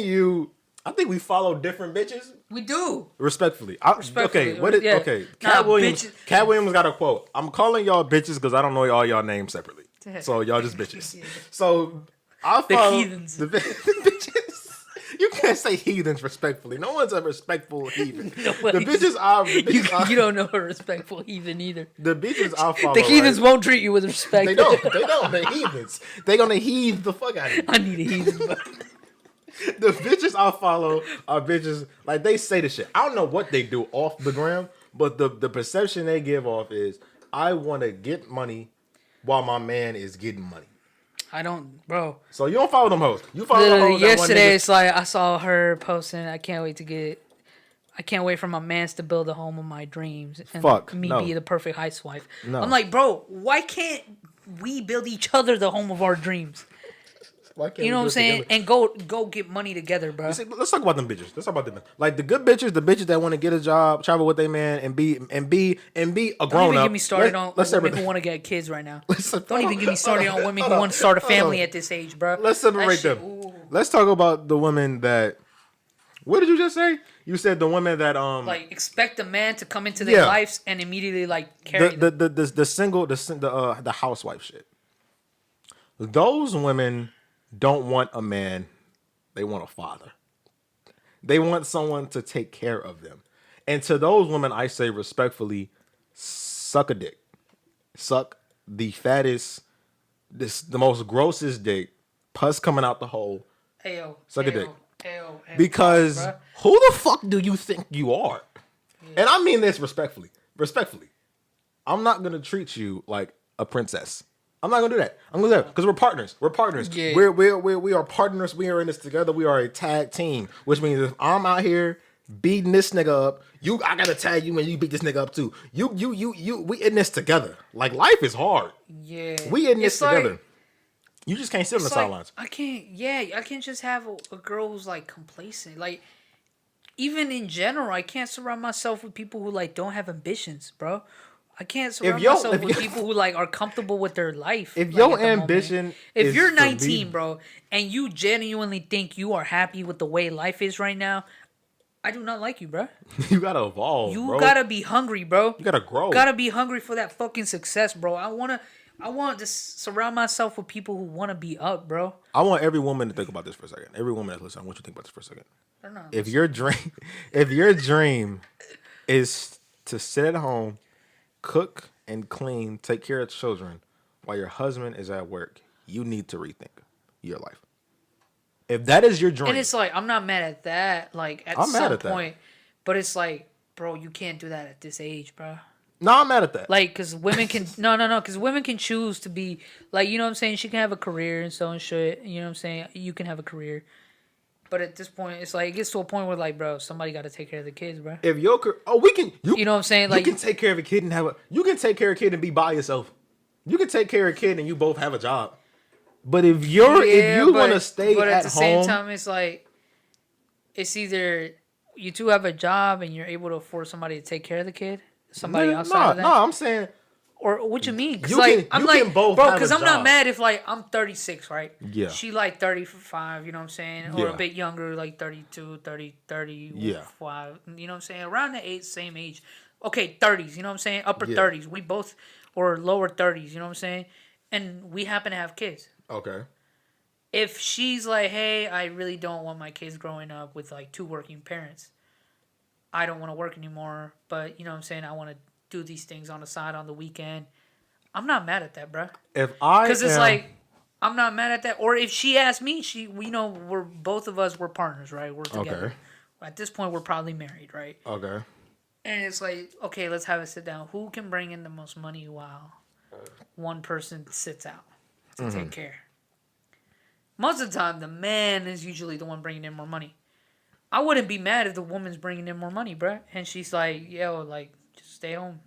you. I think we follow different bitches. We do. Respectfully. Okay, okay. Cat Williams got a quote. I'm calling y'all bitches because I don't know all y'all names separately. So y'all just bitches. Yeah. So I follow the heathens. The bitches. You can't say heathens respectfully. No one's a respectful heathen. The bitches you don't know a respectful heathen either. The bitches I follow. The heathens won't treat you with respect. They don't. The heathens. They gonna heathe the fuck out of you. I need a heathen. The bitches I follow are bitches like they say the shit. I don't know what they do off the gram, but the perception they give off is I want to get money while my man is getting money. I don't, bro. So you don't follow them hoes. You follow them hoes. Yesterday, it's like I saw her posting. I can't wait for my mans to build a home of my dreams and be the perfect housewife. No. I'm like, bro, why can't we build each other the home of our dreams? You know what I'm saying? And go get money together, bro. See, let's talk about them bitches. Let's talk about them. Like the good bitches, the bitches that want to get a job, travel with their man, and be a grown up. Don't even get me started on women who want to get kids right now. Don't even get me started on women who want to start a family at this age, bro. Let's separate them. Ooh. Let's talk about the women that. What did you just say? You said the women that like expect a man to come into their lives and immediately like carry the housewife shit. Those women don't want a man, they want a father. They want someone to take care of them. And to those women, I say respectfully, suck a dick. Suck the fattest, the most grossest dick, pus coming out the hole. Suck a dick. Because who the fuck do you think you are? Yeah. And I mean this respectfully. Respectfully. I'm not going to treat you like a princess. I'm not gonna do that. I'm gonna do that because we're partners. We're partners. Yeah. We are partners. We are in this together. We are a tag team, which means if I'm out here beating this nigga up, I gotta tag you and you beat this nigga up too. We in this together. Like life is hard. Yeah, we in this together. You just can't sit on the sidelines. I can't. Yeah, I can't just have a girl who's like complacent. Like even in general, I can't surround myself with people who like don't have ambitions, bro. I can't surround myself with people who like are comfortable with their life. If your ambition, if you're 19, bro, and you genuinely think you are happy with the way life is right now, I do not like you, bro. You gotta evolve. You gotta be hungry, bro. You gotta grow. You gotta be hungry for that fucking success, bro. I want to surround myself with people who want to be up, bro. I want every woman to think about this for a second. Every woman that's listening, I want you to think about this for a second. If your dream is to sit at home, cook and clean, take care of children while your husband is at work, you need to rethink your life. If that is your dream. And it's like, I'm not mad at that, like at some point. But it's like, bro, you can't do that at this age, bro. No, I'm mad at that. Like, because women can because women can choose to be like, you know what I'm saying. She can have a career and so and shit. You know what I'm saying. You can have a career, but at this point, it's like it gets to a point where like, bro, somebody got to take care of the kids, bro. If your you know what I'm saying. Like, you can take care of a kid and you can take care of a kid and be by yourself. You can take care of a kid and you both have a job. But if you want to stay at home, but at the same time, it's like it's either you two have a job and you're able to afford somebody to take care of the kid. Somebody outside of that? No, I'm saying. Or what you mean? Cause I'm like, bro, because I'm not mad if like I'm 36, right? Yeah. She like 35, you know what I'm saying? Or a bit younger, like 32, 30, 35. You know what I'm saying? Around the same age. Okay, 30s, you know what I'm saying? Upper 30s. We both, or lower 30s, you know what I'm saying? And we happen to have kids. Okay. If she's like, hey, I really don't want my kids growing up with like two working parents. I don't want to work anymore, but you know what I'm saying? I want to do these things on the side on the weekend. I'm not mad at that, bro. Because it's like, I'm not mad at that. Or if she asked me, we know we're both of us, we're partners, right? We're together. Okay. At this point, we're probably married, right? Okay. And it's like, okay, let's have a sit down. Who can bring in the most money while one person sits out to take care? Most of the time, the man is usually the one bringing in more money. I wouldn't be mad if the woman's bringing in more money, bruh. And she's like, yo, like, just stay home.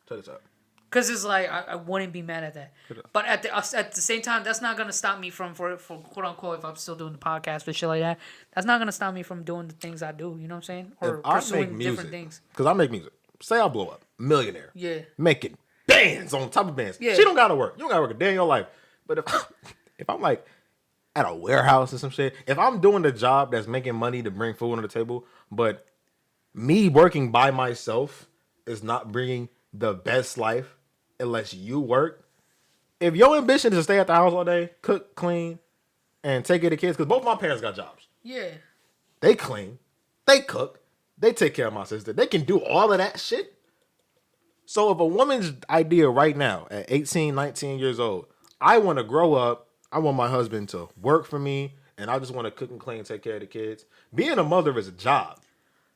Tell us up. Because it's like, I wouldn't be mad at that. But at the same time, that's not going to stop me from, for quote unquote, if I'm still doing the podcast or shit like that, that's not going to stop me from doing the things I do. You know what I'm saying? Or pursuing different things. Because I make music. Say I blow up. Millionaire. Yeah. Making bands on top of bands. Yeah. She don't got to work. You don't got to work a day in your life. But if I'm like, at a warehouse or some shit. If I'm doing the job that's making money to bring food on the table, but me working by myself is not bringing the best life unless you work. If your ambition is to stay at the house all day, cook, clean, and take care of the kids, because both my parents got jobs. Yeah. They clean, they cook, they take care of my sister. They can do all of that shit. So if a woman's idea right now at 18, 19 years old, I want to grow up, I want my husband to work for me, and I just want to cook and clean and take care of the kids. Being a mother is a job.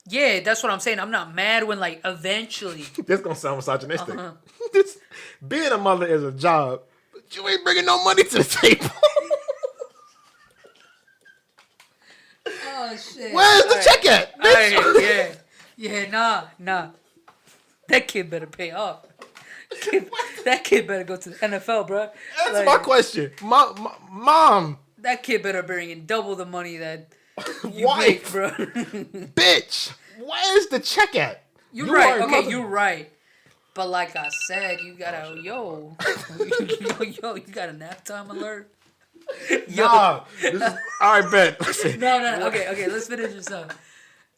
Yeah, that's what I'm saying. I'm not mad when, like, eventually. This gonna sound misogynistic. Being a mother is a job, but you ain't bringing no money to the table. Oh, shit. Where's the check at? Right, yeah, nah. That kid better pay off. That kid better go to the NFL, bro. That's my question. Mom. That kid better bring in double the money that you make, bro. Bitch. Where's the check at? You're right. Okay, you're right. But like I said, you gotta, yo, you got a nap time alert? Yo. Nah. All right, bet. No. Okay, let's finish this up.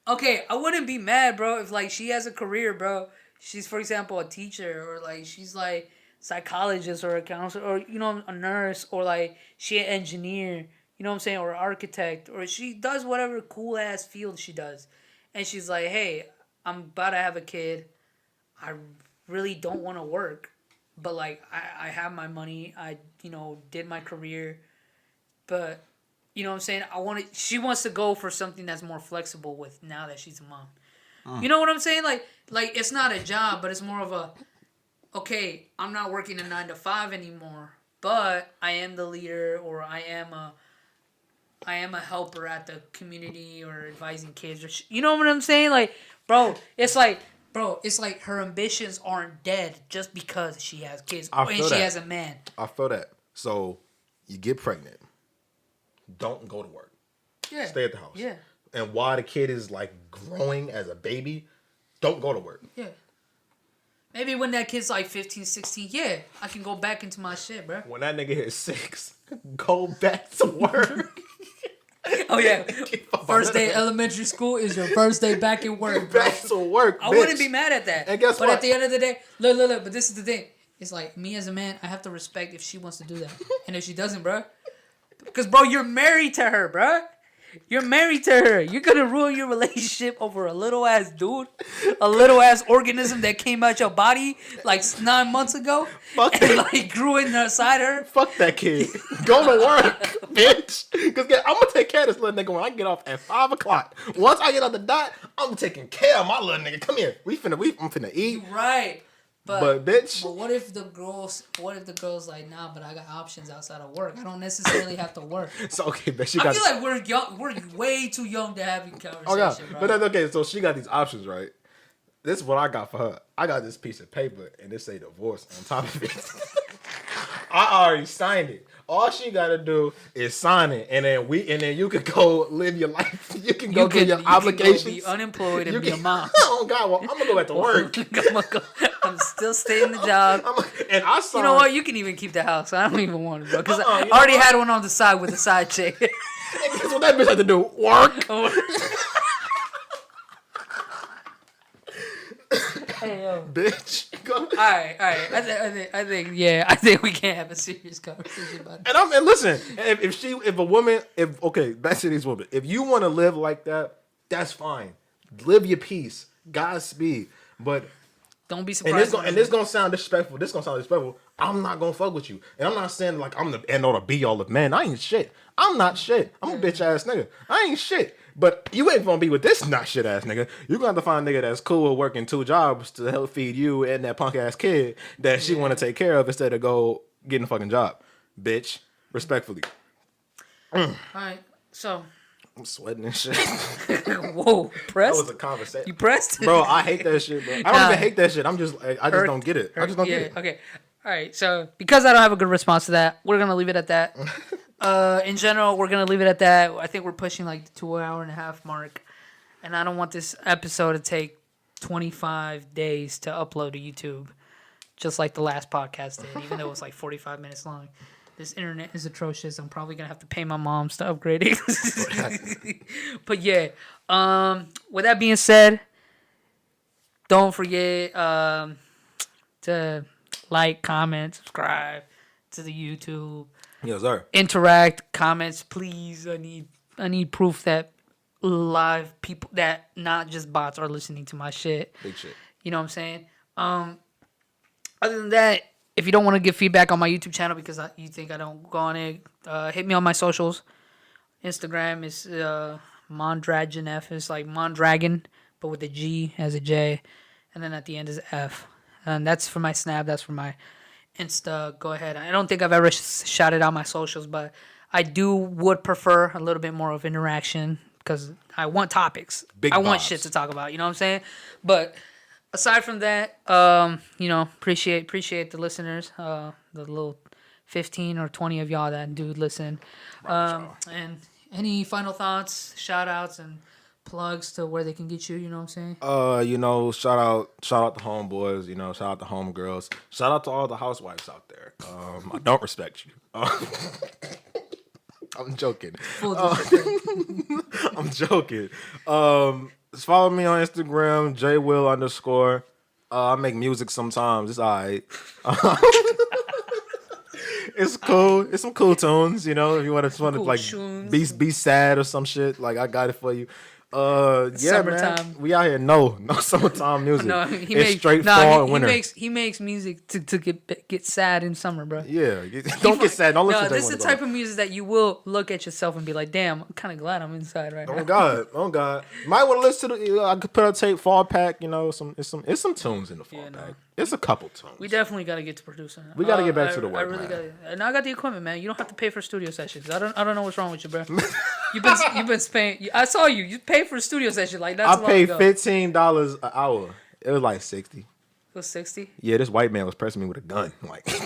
Okay, I wouldn't be mad, bro, if like she has a career, bro. She's, for example, a teacher, or like she's like psychologist or a counselor, or you know, a nurse, or like she an engineer, you know what I'm saying, or an architect, or she does whatever cool ass field she does, and she's like, hey, I'm about to have a kid, I really don't want to work, but like I have my money, I did my career, but you know what I'm saying, she wants to go for something that's more flexible with now that she's a mom. You know what I'm saying? Like it's not a job, but it's more of a, okay, I'm not working a 9 to 5 anymore, but I am the leader, or I am a helper at the community, or advising kids, or you know what I'm saying? Like, it's like her ambitions aren't dead just because she has kids and she has a man. I feel that. So you get pregnant, don't go to work. Yeah. Stay at the house. Yeah. And while the kid is like growing as a baby, don't go to work. Yeah. Maybe when that kid's like 15, 16, yeah, I can go back into my shit, bro. When that nigga hits 6, go back to work. Oh, yeah. First day elementary school is your first day back at work, bro. Back to work, I wouldn't be mad at that. And guess what? But at the end of the day, look, but this is the thing. It's like, me as a man, I have to respect if she wants to do that. And if she doesn't, bro. Because, bro, you're married to her, bro. You're married to her. You're going to ruin your relationship over a little ass dude. A little ass organism that came out your body like 9 months ago. Fuck and that. like grew inside her. Fuck that kid. Go to work, bitch. Because I'm going to take care of this little nigga when I get off at 5 o'clock. Once I get on the dot, I'm taking care of my little nigga. Come here. I'm finna eat. Right. But bitch. But what if the girl's like, nah, but I got options outside of work. I don't necessarily have to work. So okay, but I feel like we're young. We're way too young to have a conversation, Oh yeah, bro. but that's okay. So she got these options, right? This is what I got for her. I got this piece of paper and it say divorce on top of it. I already signed it. All she gotta do is sign it, and then you could go live your life. You can go do your obligations. Can go be unemployed and be a mom. Oh God, well I'm gonna go back to work. I'm still staying the job. And I signed. You know what? You can even keep the house. I don't even want it, bro. Because I already had one on the side with a side chick. That's what that bitch had to do. Work. Hey, yo. Bitch. All right. I think we can't have a serious conversation about it. And listen, back to these women. If you want to live like that, that's fine. Live your peace. Godspeed. But don't be surprised. And this gonna sound disrespectful. I'm not gonna fuck with you. And I'm not saying like I'm the end all the be all of man. I ain't shit. I'm not shit. I'm a bitch ass nigga. I ain't shit. But you ain't gonna be with this not shit ass nigga. You gonna have to find a nigga that's cool with working 2 jobs to help feed you and that punk ass kid that she wanna take care of instead of go getting a fucking job. Bitch. Respectfully. Alright, so I'm sweating and shit. Whoa, pressed? That was a conversation. You pressed? Bro, I hate that shit, bro. I don't even hate that shit. I just don't get it. I just don't get it. Okay. Alright, so because I don't have a good response to that, we're gonna leave it at that. In general, we're gonna leave it at that. I think we're pushing like the 2.5 hour mark, and I don't want this episode to take 25 days to upload to YouTube, just like the last podcast did. Even though it was like 45 minutes long, this internet is atrocious. I'm probably gonna have to pay my moms to upgrade it. But yeah, with that being said, don't forget to like, comment, subscribe to the YouTube. Yes, sir. Interact, comments, please. I need proof that live people, that not just bots, are listening to my shit. Big shit. You know what I'm saying? Other than that, if you don't want to give feedback on my YouTube channel because you think I don't go on it, hit me on my socials. Instagram is MondragonF. It's like Mondragon, but with a G as a J, and then at the end is F. And that's for my Snap. That's for my Insta. Go ahead. I don't think I've ever shouted out my socials, but I would prefer a little bit more of interaction because I want topics. I want shit to talk about. You know what I'm saying? But aside from that, appreciate the listeners, the little 15 or 20 of y'all that do listen. And any final thoughts, shout outs, and plugs to where they can get you, you know what I'm saying? Shout out to homeboys, shout out to homegirls. Shout out to all the housewives out there. I don't respect you. I'm joking. I'm joking. Follow me on Instagram, jwill_. I make music sometimes. It's alright. It's cool. It's some cool tunes, if you want to like be sad or some shit. Like I got it for you. Summertime. Man. We out here. No summertime music. It's straight fall and winter. He makes music to get sad in summer, bro. Yeah, don't get sad. Don't listen to that. This is the type of music that you will look at yourself and be like, "Damn, I'm kind of glad I'm inside right now." Oh God. Might want to listen to I could put a tape fall pack. It's some tunes in the fall pack. It's a couple tunes. We definitely got to get to producing. We got to get back to the work. I really got. And I got the equipment, man. You don't have to pay for studio sessions. I don't know what's wrong with you, bro. You've been paying. I saw you. You paid for a studio session like that's. I paid $15 an hour. It was like 60. It was 60. Yeah, this white man was pressing me with a gun. Like He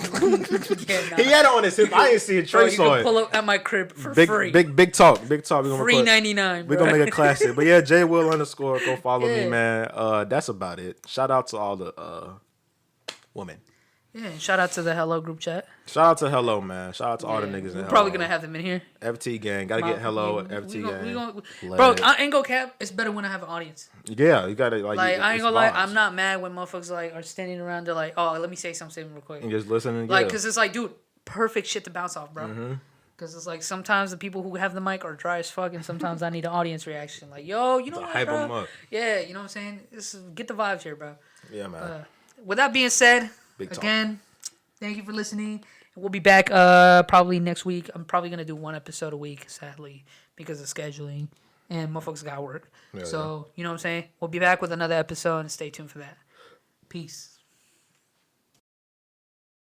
had it on his hip. I didn't see a trace on it. You can pull up at my crib for free. Big talk. Free $3.99. We're gonna make a classic. But yeah, jwill_. Go follow me, man. That's about it. Shout out to all the women. Yeah, and shout out to the Hello group chat. Shout out to Hello, man. Shout out to all the niggas in Hello. We're probably going to have them in here. FT gang. Got to get Hello, FT gang. Bro, I ain't gonna cap. It's better when I have an audience. Yeah, you got to like I ain't gonna lie. I'm not mad when motherfuckers are standing around. They're like, oh, let me say something real quick. And just listening. Because it's like, dude, perfect shit to bounce off, bro. Because it's like sometimes the people who have the mic are dry as fuck, and sometimes I need an audience reaction. Like, yo, you know what, hype them up. Yeah, you know what I'm saying? Get the vibes here, bro. Yeah, man. With that being said, again, thank you for listening. We'll be back probably next week. I'm probably going to do one episode a week, sadly, because of scheduling. And motherfuckers got work. You know what I'm saying? We'll be back with another episode, and stay tuned for that. Peace.